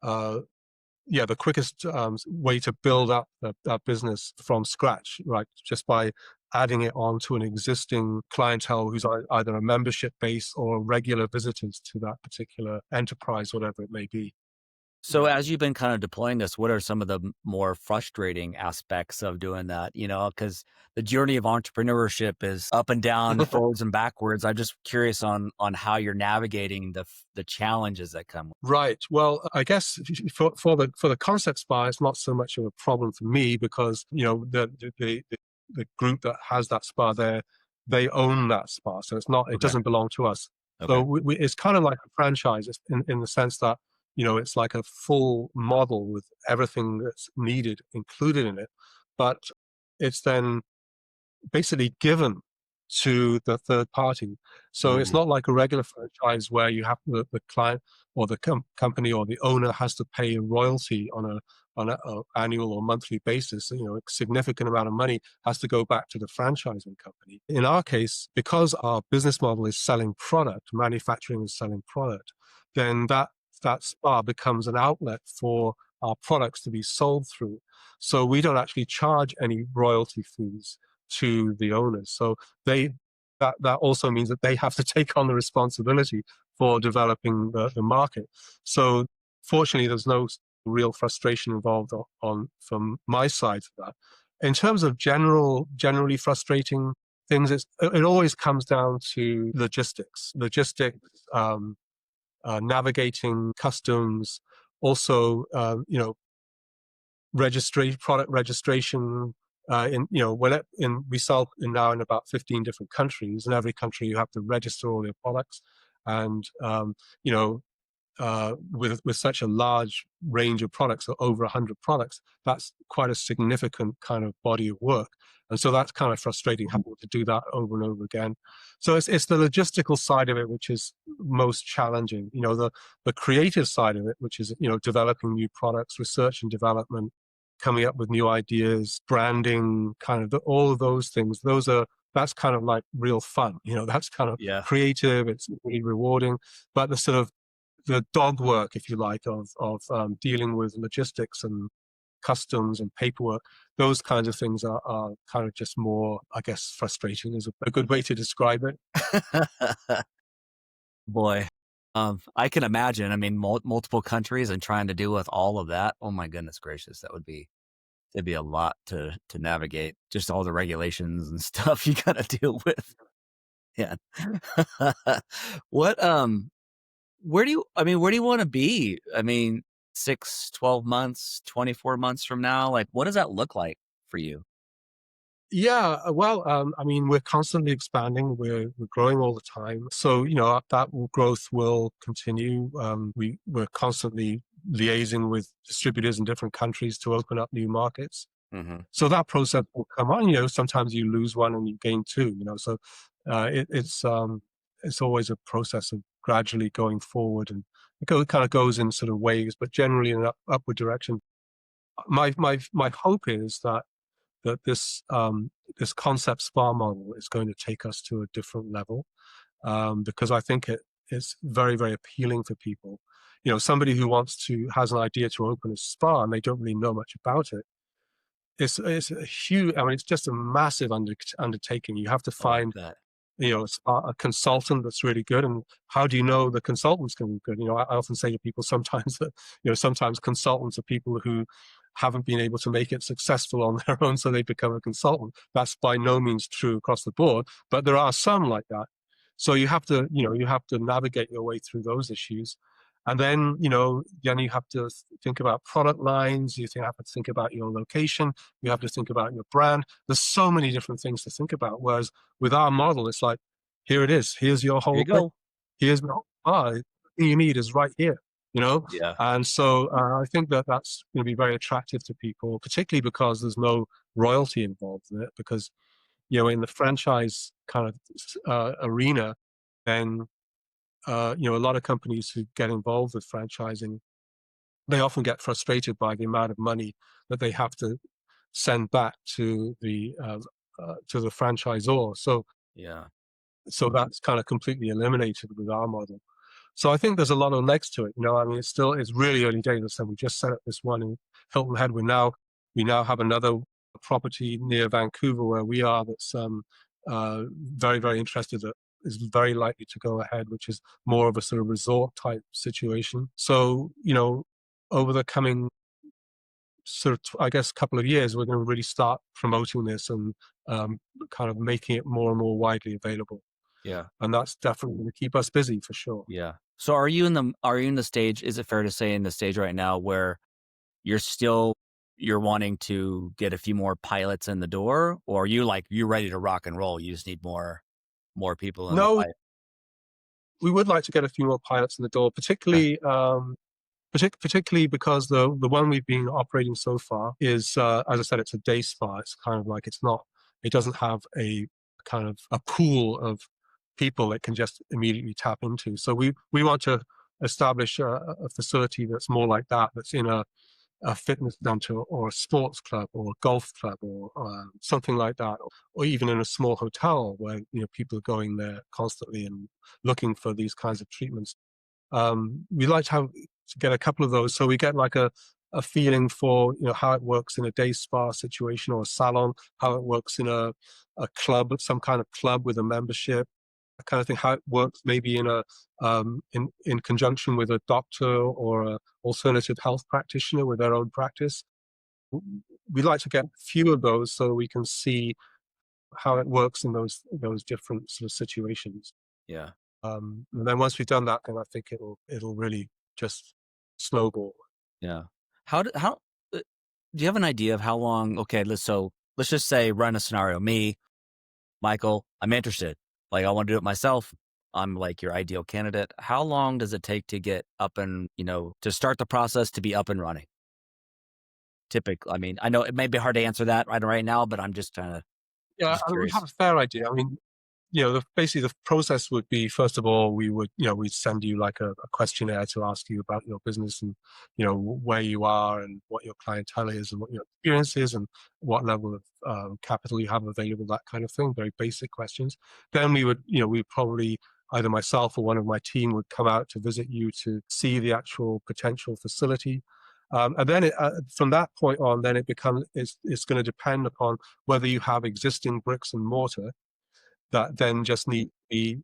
the quickest way to build up that business from scratch, right? Just by adding it on to an existing clientele who's either a membership base or regular visitors to that particular enterprise, whatever it may be. So as you've been kind of deploying this, what are some of the more frustrating aspects of doing that? Because the journey of entrepreneurship is up and down, forwards and backwards. I'm just curious on how you're navigating the challenges that come. Right. Well, I guess for the concept spa, it's not so much of a problem for me, because the group that has that spa there, they own that spa, so it doesn't belong to us. Okay. So it's kind of like a franchise in the sense that it's like a full model with everything that's needed included in it, but it's then basically given to the third party. So it's not like a regular franchise where you have the client or the company or the owner has to pay a royalty on on an annual or monthly basis. A significant amount of money has to go back to the franchising company. In our case, because our business model is selling product, manufacturing and selling product, then that spa becomes an outlet for our products to be sold through. So we don't actually charge any royalty fees to the owners. So that also means that they have to take on the responsibility for developing the market. So fortunately, there's no real frustration involved from my side of that. In terms of generally frustrating things, it always comes down to logistics, navigating customs, also, product registration. We sell now in about 15 different countries. In every country, you have to register all your products, and with such a large range of products, so over 100 products, that's quite a significant kind of body of work. And so that's kind of frustrating, having to do that over and over again. So it's the logistical side of it which is most challenging. The creative side of it, which is developing new products, research and development, coming up with new ideas, branding, kind of all of those things. That's kind of like real fun. That's kind of Yeah. creative. It's really rewarding. But the dog work, if you like, of dealing with logistics and customs and paperwork, those kinds of things are kind of just more, I guess, frustrating is a good way to describe it. Boy, I can imagine. I mean, multiple countries and trying to deal with all of that. Oh my goodness gracious, it'd be a lot to navigate. Just all the regulations and stuff you got to deal with. Yeah. What where do you want to be? I mean, 6, 12 months, 24 months from now, like what does that look like for you? Yeah, well, I mean, we're constantly expanding. We're growing all the time, so that growth will continue. We're constantly liaising with distributors in different countries to open up new markets. Mhm. So that process will come on. Sometimes you lose one and you gain two. So it's always a process of gradually going forward, and it kind of goes in sort of waves, but generally in an upward direction. My hope is that this concept spa model is going to take us to a different level, because I think it's very, very appealing for people. Somebody who has an idea to open a spa and they don't really know much about it. It's a huge. I mean, it's just a massive undertaking. You have to Oh, I find bet. a consultant that's really good. And how do you know the consultant's going to be good? I often say to people sometimes that, sometimes consultants are people who haven't been able to make it successful on their own, so they become a consultant. That's by no means true across the board, but there are some like that. So you have to navigate your way through those issues. And then, then you have to think about product lines. Have to think about your location. You have to think about your brand. There's so many different things to think about. Whereas with our model, it's like, here it is. Here's your Here whole you thing. go. Here's the everything you need is right here. You know, Yeah. and so I think that's going to be very attractive to people, particularly because there's no royalty involved in it. Because in the franchise kind of arena, then a lot of companies who get involved with franchising, they often get frustrated by the amount of money that they have to send back to the franchisor. Yeah. So that's kind of completely eliminated with our model. So I think there's a lot of legs to it. I mean, it's really early days. As I said, we just set up this one in Hilton Head. We now have another property near Vancouver where we are that's very, very interested, that is very likely to go ahead, which is more of a sort of resort type situation. So, over the coming sort of, I guess, couple of years, we're going to really start promoting this and kind of making it more and more widely available. Yeah. And that's definitely going to keep us busy for sure. Yeah. So are you in the stage, is it fair to say in the stage right now where you're wanting to get a few more pilots in the door, or are you like you're ready to rock and roll? You just need more people in the No, pipe. we would like to get a few more pilots in the door, Yeah. particularly because the one we've been operating so far is, as I said, it's a day spa. It's kind of like it doesn't have a kind of a pool of people it can just immediately tap into. So we want to establish a facility that's more like that, that's in a fitness center or a sports club or a golf club or something like that, or even in a small hotel where people are going there constantly and looking for these kinds of treatments. We like to get a couple of those, so we get like a feeling for how it works in a day spa situation or a salon, how it works in a club, some kind of club with a membership, that kind of thing, how it works maybe in a in conjunction with a doctor or a alternative health practitioner with their own practice. We like to get a few of those so we can see how it works in those different sort of situations. Yeah. And then once we've done that, then I think it'll really just snowball. Yeah. How do you have an idea of how long? Okay, let's just say run a scenario. Me, Michael, I'm interested. Like I want to do it myself. I'm like your ideal candidate. How long does it take to get up and to start the process to be up and running? Typically, I mean, I know it may be hard to answer that right now, but I'm just Yeah, just I mean, we have curious. a fair idea. I mean, basically the process would be, first of all, we'd send you like a questionnaire to ask you about your business and, where you are and what your clientele is and what your experience is and what level of capital you have available, that kind of thing. Very basic questions. Then we probably, either myself or one of my team would come out to visit you to see the actual potential facility. And then from that point on, then it's going to depend upon whether you have existing bricks and mortar that then just need to be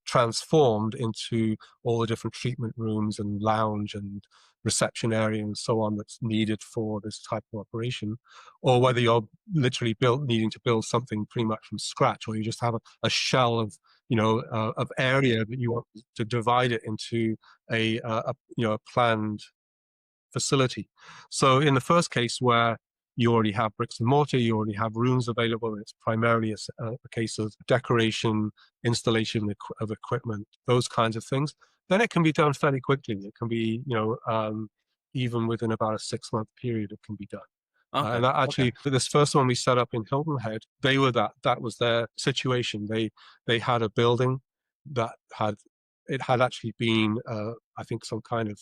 transformed into all the different treatment rooms and lounge and reception area and so on that's needed for this type of operation, or whether you're literally needing to build something pretty much from scratch, or you just have a shell of of area that you want to divide it into a planned facility. So in the first case, where you already have bricks and mortar, you already have rooms available, and it's primarily a case of decoration, installation of equipment, those kinds of things, then it can be done fairly quickly. It can be, even within about a 6-month period, it can be done. Okay. And that Okay. actually, this first one we set up in Hilton Head, that was their situation. They had a building that had actually been, I think, some kind of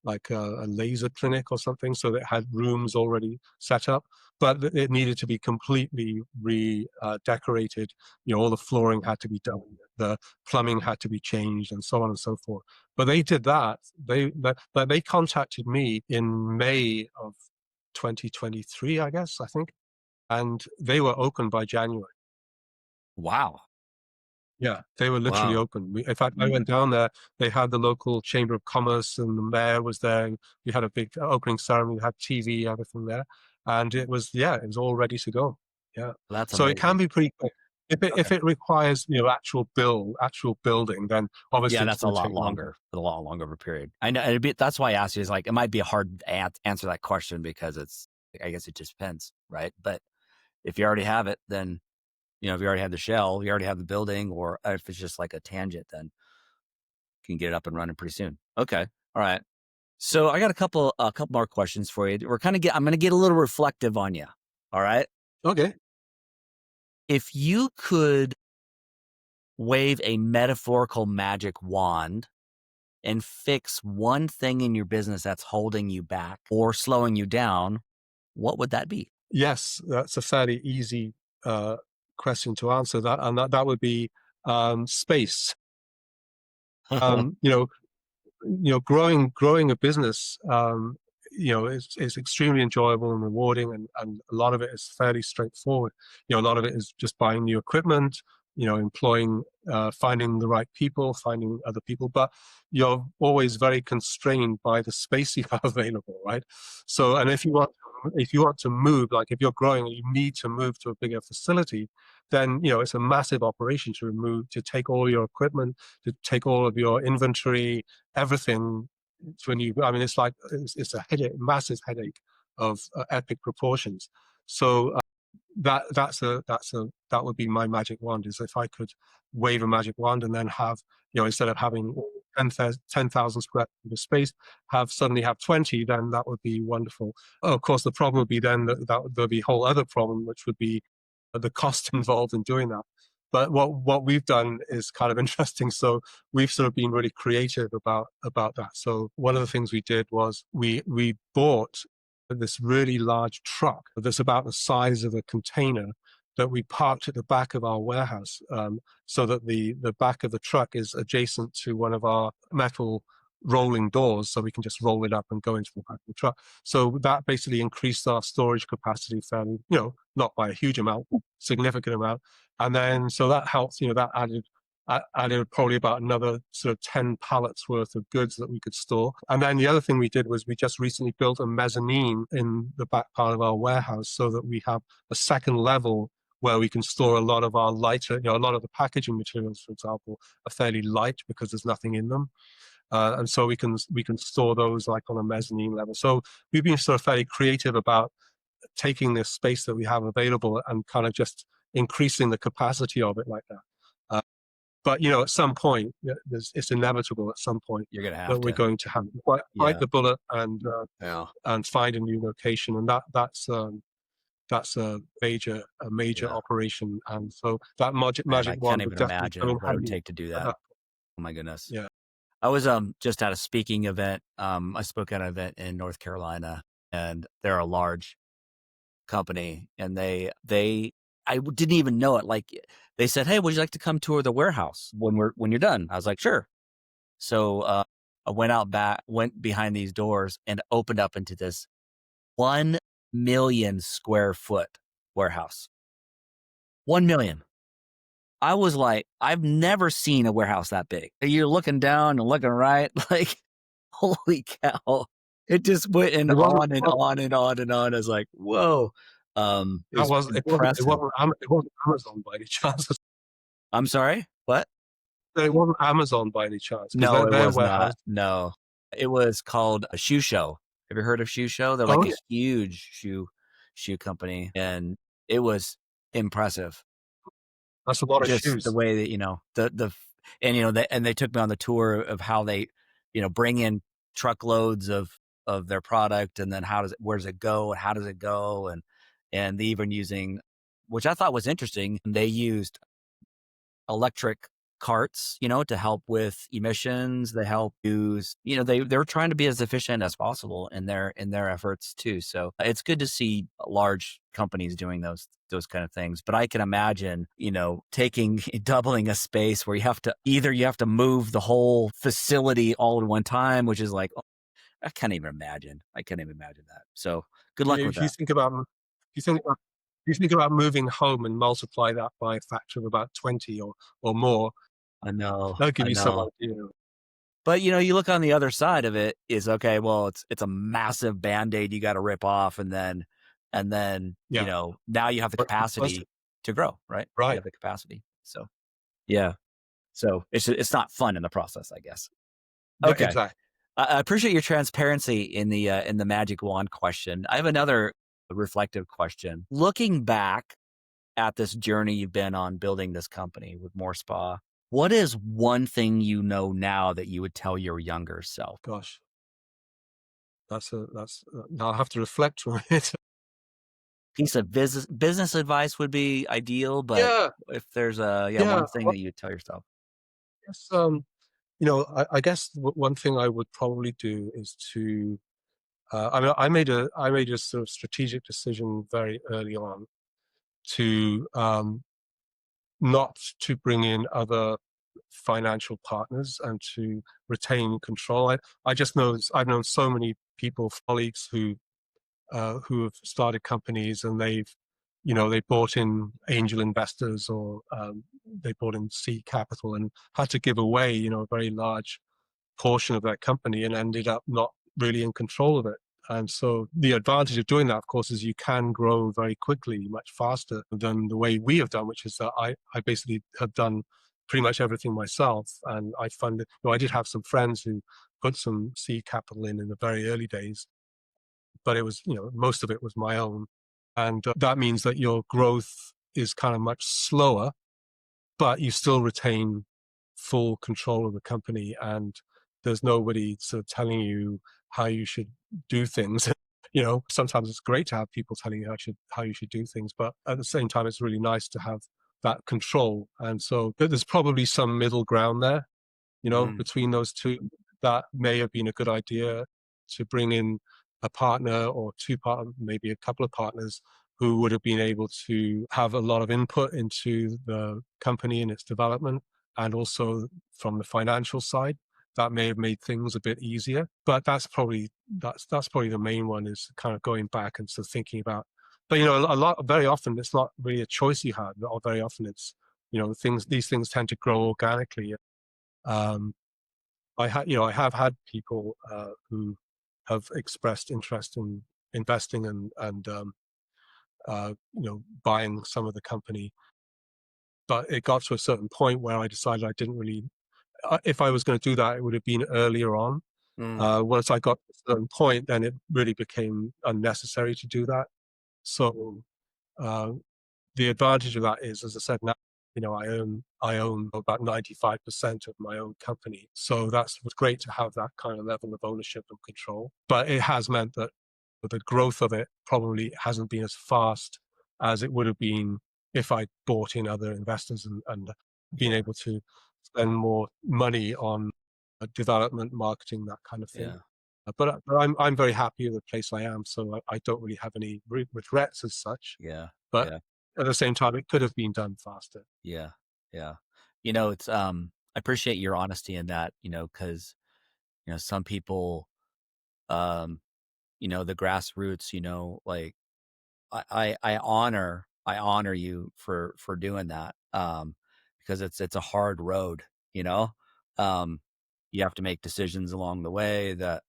like a laser clinic or something, so it had rooms already set up, but it needed to be completely decorated. All the flooring had to be done, the plumbing had to be changed, and so on and so forth. But they did that. They contacted me in May of 2023, I think, and they were open by January. Wow. Yeah, they were literally Wow. open. In fact, I went down there. They had the local chamber of commerce, and the mayor was there. We had a big opening ceremony. We had TV, everything there, and it was all ready to go. Yeah, Well, that's so it can amazing. be pretty quick. If Okay. it requires actual building, then Yeah, obviously it's that's a going to lot take longer. longer, a lot longer of a period. I know, that's why I asked you. Is like it might be a hard to answer that question because I guess it just depends, right? But if you already have it, then if you already have the shell, you already have the building, or if it's just like a tangent, then you can get it up and running pretty soon. Okay, all right. So I got a couple more questions for you. I'm going to get a little reflective on you. All right. Okay. If you could wave a metaphorical magic wand and fix one thing in your business that's holding you back or slowing you down, what would that be? Yes, that's a fairly easy question to answer. That would be space. Um, you know, growing a business is extremely enjoyable and rewarding, and a lot of it is fairly straightforward. A lot of it is just buying new equipment, employing, finding the right people, finding other people, but you're always very constrained by the space you have available, right? So, and if you want to move, like if you're growing and you need to move to a bigger facility, then it's a massive operation to take all your equipment, to take all of your inventory, everything. I mean, it's a headache, massive headache of epic proportions. So that would be my magic wand, is if I could wave a magic wand and then have, instead of having 10,000 square feet of space, suddenly have 20, then that would be wonderful. Of course, the problem would be then that there'll be a whole other problem, which would be the cost involved in doing that. But what we've done is kind of interesting. So we've sort of been really creative about that. So one of the things we did was we bought this really large truck that's about the size of a container that we parked at the back of our warehouse, so that the back of the truck is adjacent to one of our metal rolling doors, so we can just roll it up and go into the back of the truck. So that basically increased our storage capacity fairly, not by a huge amount, significant amount. And then so that helped, that added probably about another sort of 10 pallets worth of goods that we could store. And then the other thing we did was we just recently built a mezzanine in the back part of our warehouse so that we have a second level where we can store a lot of our lighter, a lot of the packaging materials, for example, are fairly light because there's nothing in them. And so we can store those like on a mezzanine level. So we've been sort of fairly creative about taking this space that we have available and kind of just increasing the capacity of it like that. But at some point, it's inevitable at some point You're gonna that have we're to. going to have to bite the bullet and find a new location, and that's a major operation. And so that Man, I magic can't wand would even definitely come imagine in what it would handy take to do at that. that. Oh my goodness. Yeah. I was just at a speaking event. I spoke at an event in North Carolina, and they're a large company, and I didn't even know it. Like they said, "Hey, would you like to come tour the warehouse when you're done?" I was like, "Sure." So I went behind these doors, and opened up into this 1 million square foot warehouse. 1 million. I was like, I've never seen a warehouse that big. You're looking down and looking right, like, holy cow. It just went and It wasn't. on and on and on and on. I was like, whoa. It That was was it impressive. wasn't Amazon by any chance. I'm sorry? What? It wasn't Amazon by any chance because No, it their was warehouse. not. No. It was called a shoe show. Have you heard of Shoe Show? They're Oh like a yeah, huge shoe company, and it was impressive. that's a lot of Just the shoes. way that, and they took me on the tour of how they, bring in truckloads of their product, and then where does it go and how does it go? And they even using, which I thought was interesting, they used electric carts, to help with emissions. They help use, they're trying to be as efficient as possible in their efforts too. So it's good to see large companies doing those kind of things. But I can imagine, doubling a space where you have to move the whole facility all at one time, which is like, I can't even imagine. I can't even imagine that. So good luck with If you that. think about moving home and multiply that by a factor of about 20 or more, I know. that'll give I you some know. idea. But you look on the other side of it is, okay, well, it's a massive Band-Aid you got to rip off, and then Yeah, now you have the plus, capacity to grow, right? You right. have the capacity. So yeah. So it's not fun in the process, I guess. Yeah, Okay. exactly. I appreciate your transparency in the magic wand question. I have another reflective question. Looking back at this journey you've been on building this company with Moor Spa, what is one thing you know now that you would tell your younger self? Gosh, I'll have to reflect on it. Piece of business advice would be ideal, but Yeah, if there's yeah. one thing Well, that you'd tell yourself. yes, I guess one thing I would probably do is to. I mean, I made a sort of strategic decision very early on to not to bring in other financial partners and to retain control. I've known so many people, colleagues who have started companies and they brought in angel investors or they brought in seed capital and had to give away, a very large portion of that company and ended up not really in control of it. And so the advantage of doing that, of course, is you can grow very quickly, much faster than the way we have done, which is that I basically have done pretty much everything myself. And I funded, I did have some friends who put some seed capital in the very early days, but it was, most of it was my own. And that means that your growth is kind of much slower, but you still retain full control of the company and there's nobody sort of telling you how you should do things. Sometimes it's great to have people telling you how you should do things, but at the same time, it's really nice to have that control. And so there's probably some middle ground there, Mm, between those two. That may have been a good idea, to bring in a partner or maybe a couple of partners who would have been able to have a lot of input into the company and its development, and also from the financial side. That may have made things a bit easier. But that's probably the main one, is kind of going back and sort of thinking about. But very often it's not really a choice you have, or very often it's these things tend to grow organically. Um, I have had people who have expressed interest in investing and buying some of the company, but it got to a certain point where I decided I didn't really. If I was going to do that, it would have been earlier on. mm, Once I got to a certain point, then it really became unnecessary to do that. So uh, the advantage of that is, as I said, now I own about 95% of my own company. So that's great to have that kind of level of ownership and control. But it has meant that the growth of it probably hasn't been as fast as it would have been if I bought in other investors and been yeah, able to spend more money on development, marketing, that kind of thing. yeah, But I'm very happy with the place I am, so I don't really have any regrets as such. yeah, But yeah, at the same time, it could have been done faster. yeah, yeah. It's I appreciate your honesty in that, because some people, um, the grassroots, like I honor you for doing that, because it's a hard road, you know. Um, you have to make decisions along the way that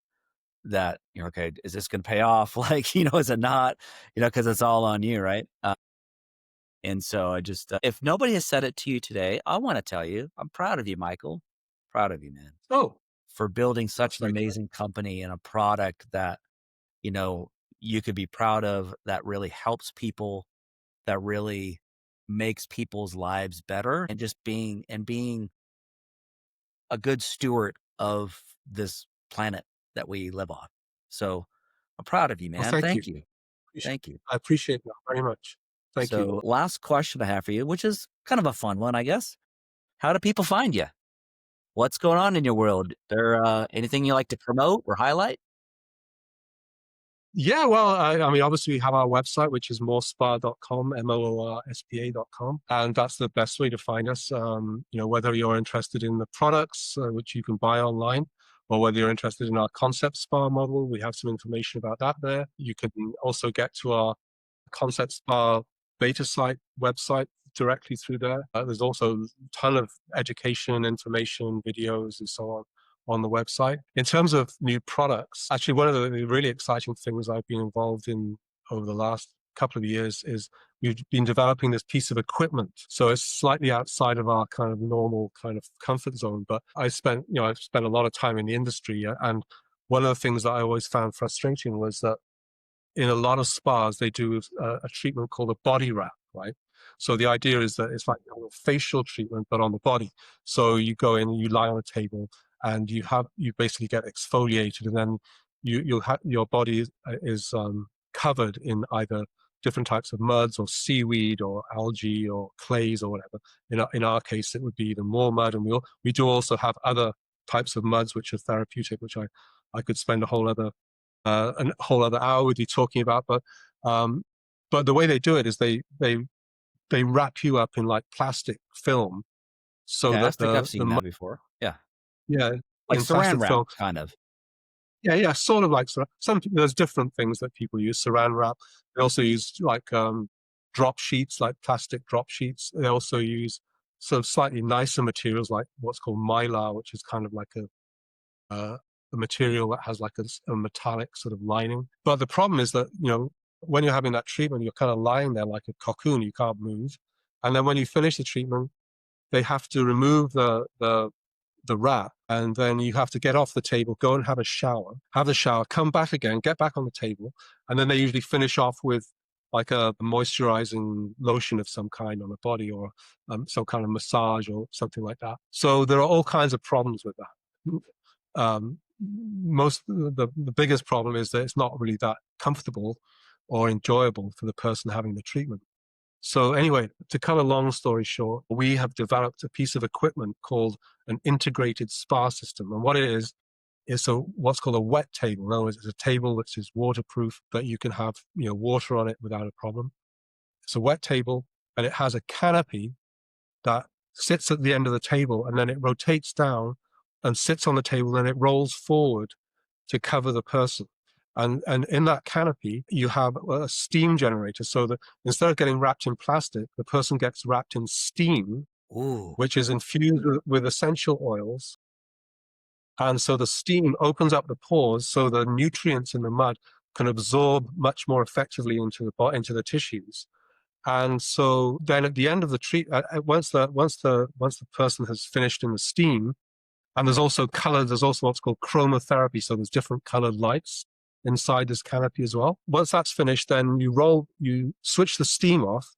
okay, is this going to pay off? Like, is it not? Because it's all on you, right? And so I just, if nobody has said it to you today, I want to tell you, I'm proud of you, Michael. Proud of you, man, Oh, for building that's such an very kind. amazing company and a product that, you know, you could be proud of, that really helps people, that really makes people's lives better, and just being a good steward of this planet that we live on. So I'm proud of you, Well, man. thank you. Thank you. Appreciate- Thank you. I appreciate that very much. Thank you. So last question I have for you, which is kind of a fun one, I guess. How do people find you? What's going on in your world? There anything you like to promote or highlight? Yeah, well, I mean, obviously we have our website, which is moorspa.com, moorspa.com, and that's the best way to find us. Whether you're interested in the products, which you can buy online, or whether you're interested in our concept spa model, we have some information about that there. You can also get to our concept spa beta site website directly through there. There's also a ton of education, information, videos, and so on the website. In terms of new products, actually, one of the really exciting things I've been involved in over the last couple of years is we've been developing this piece of equipment. So it's slightly outside of our kind of normal kind of comfort zone. But I've spent a lot of time in the industry, and one of the things that I always found frustrating was that in a lot of spas, they do a treatment called a body wrap, right? So the idea is that it's like a facial treatment, but on the body. So you go in, you lie on a table, and you basically get exfoliated, and then you'll have your body is covered in either different types of muds or seaweed or algae or clays or whatever. In our case, it would be the Moor Mud, and we do also have other types of muds which are therapeutic, which I could spend a whole other hour with you talking about. But the way they do it is they wrap you up in like plastic film, so Okay, I that think I've seen that before. Yeah. yeah, Like in Saran plastic wrap, film. kind of. Yeah, sort of like there's different things that people use. Saran wrap. They also use like drop sheets, like plastic drop sheets. They also use sort of slightly nicer materials like what's called mylar, which is kind of like uh, a material that has like a metallic sort of lining. But the problem is that, when you're having that treatment, you're kind of lying there like a cocoon, you can't move. And then when you finish the treatment, they have to remove the wrap, and then you have to get off the table, go and have the shower, come back again, get back on the table, and then they usually finish off with like a moisturizing lotion of some kind on the body, or some kind of massage or something like that. So there are all kinds of problems with that. The biggest problem is that it's not really that comfortable or enjoyable for the person having the treatment. So anyway, to cut a long story short, we have developed a piece of equipment called an integrated spa system. And what it is what's called a wet table. In other words, it's a table which is waterproof, that you can have, water on it without a problem. It's a wet table, and it has a canopy that sits at the end of the table, and then it rotates down and sits on the table, and it rolls forward to cover the person. And in that canopy, you have a steam generator, so that instead of getting wrapped in plastic, the person gets wrapped in steam, Ooh. which is infused with essential oils. And so the steam opens up the pores, so the nutrients in the mud can absorb much more effectively into the tissues. And so then at the end of the once the person has finished in the steam, and there's also color, there's also what's called chromotherapy. So there's different colored lights inside this canopy as well. Once that's finished, then you switch the steam off,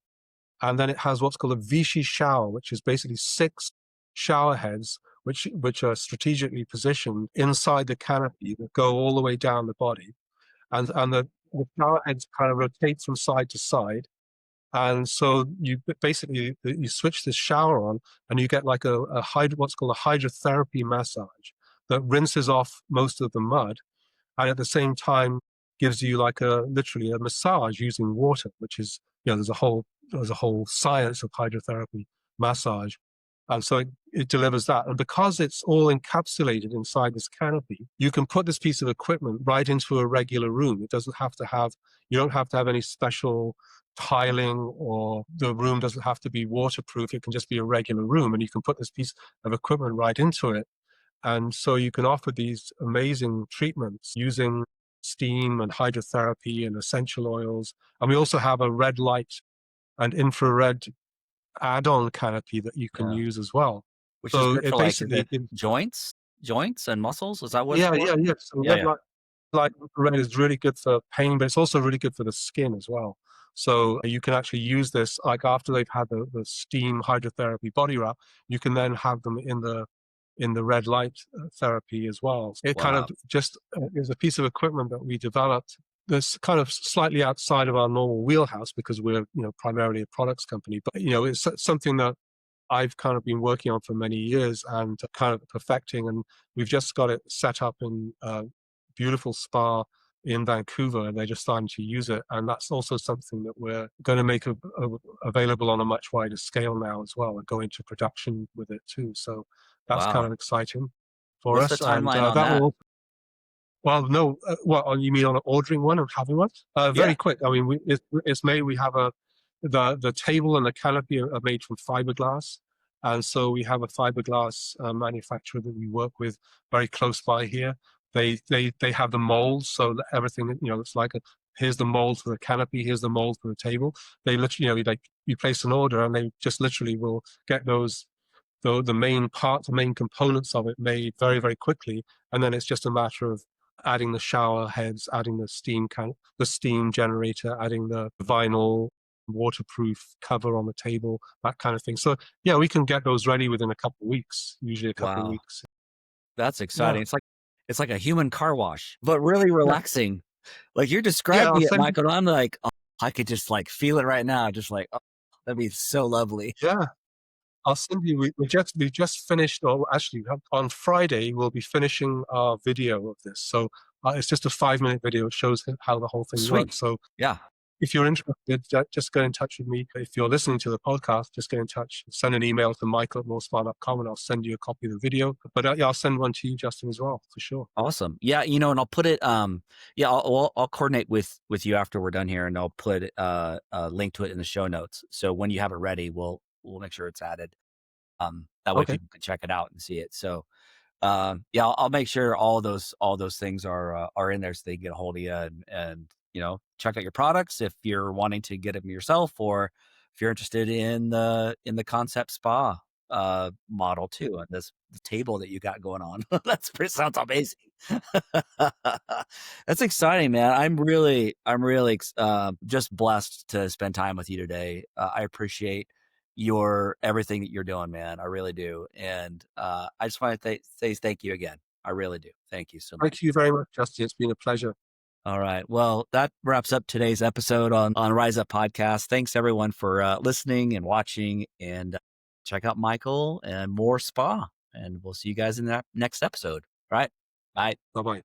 and then it has what's called a Vichy shower, which is basically 6 shower heads, which are strategically positioned inside the canopy that go all the way down the body. And the shower heads kind of rotate from side to side. And so you switch this shower on, and you get like what's called a hydrotherapy massage that rinses off most of the mud, and at the same time gives you like literally a massage using water, which is, there's a whole science of hydrotherapy massage. And so it delivers that. And because it's all encapsulated inside this canopy, you can put this piece of equipment right into a regular room. You don't have to have any special tiling, or the room doesn't have to be waterproof. It can just be a regular room, and you can put this piece of equipment right into it. And so you can offer these amazing treatments using steam and hydrotherapy and essential oils. And we also have a red light and infrared add-on canopy that you can Yeah. use as well. Which is So good it for like, is basically, it joints and muscles? Is that what it's yeah, for? yeah, yeah. So Yeah, yeah. light infrared is really good for pain, but it's also really good for the skin as well. So you can actually use this, like after they've had the steam hydrotherapy body wrap, you can then have them in the red light therapy as well. It kind Wow. of just is a piece of equipment that we developed that's kind of slightly outside of our normal wheelhouse, because we're, primarily a products company. But, it's something that I've kind of been working on for many years and kind of perfecting. And we've just got it set up in a beautiful spa in Vancouver, and they're just starting to use it. And that's also something that we're going to make available on a much wider scale now as well, and go into production with it too. So that's kind Wow. of exciting for What's the us. And timeline on that that? will, well, no, what you mean on ordering one and having one? Yeah. Very quick. I mean, it's made. We have the table and the canopy are made from fiberglass, and so we have a fiberglass manufacturer that we work with very close by here. They have the molds, so that everything, it's like here's the mold for the canopy, here's the mold for the table. They literally, you place an order, and they just literally will get the main parts, the main components of it made very, very quickly. And then it's just a matter of adding the shower heads, adding the steam generator, adding the vinyl waterproof cover on the table, that kind of thing. So yeah, we can get those ready within a couple of weeks, usually a couple of Wow. weeks. That's Yeah. exciting. It's like a human car wash, but really Yeah. relaxing. Like you're Yeah. describing I'll it, send you. Michael, and I'm like, oh, I could just like feel it right now. Just like, oh, that'd be so lovely. Yeah. I'll send you. We just finished, or actually on Friday we'll be finishing our video of this. So it's just a 5-minute video. It shows how the whole thing Sweet. works. So Yeah. if you're interested, just get in touch with me. If you're listening to the podcast, just get in touch. Send an email to michael@moorspa.com, and I'll send you a copy of the video. But yeah, I'll send one to you, Justin, as well, for sure. Awesome. Yeah, and I'll put it yeah, I'll coordinate with you after we're done here, and I'll put a link to it in the show notes. So when you have it ready, we'll make sure it's added. That way Okay. people can check it out and see it. So yeah, I'll make sure all those things are in there so they can get a hold of you, and check out your products if you're wanting to get them yourself, or if you're interested in the concept spa model too, and the table that you got going on. Sounds amazing. That's exciting, man. I'm really just blessed to spend time with you today. I appreciate everything that you're doing, man. I really do. And I just want to say thank you again. I really do. Thank you so much. Thank you very much, Justin. It's been a pleasure. All right. Well, that wraps up today's episode on Rise Up Podcast. Thanks everyone for listening and watching, and check out Michael and Moor Spa. And we'll see you guys in that next episode. All right. Bye. Bye bye.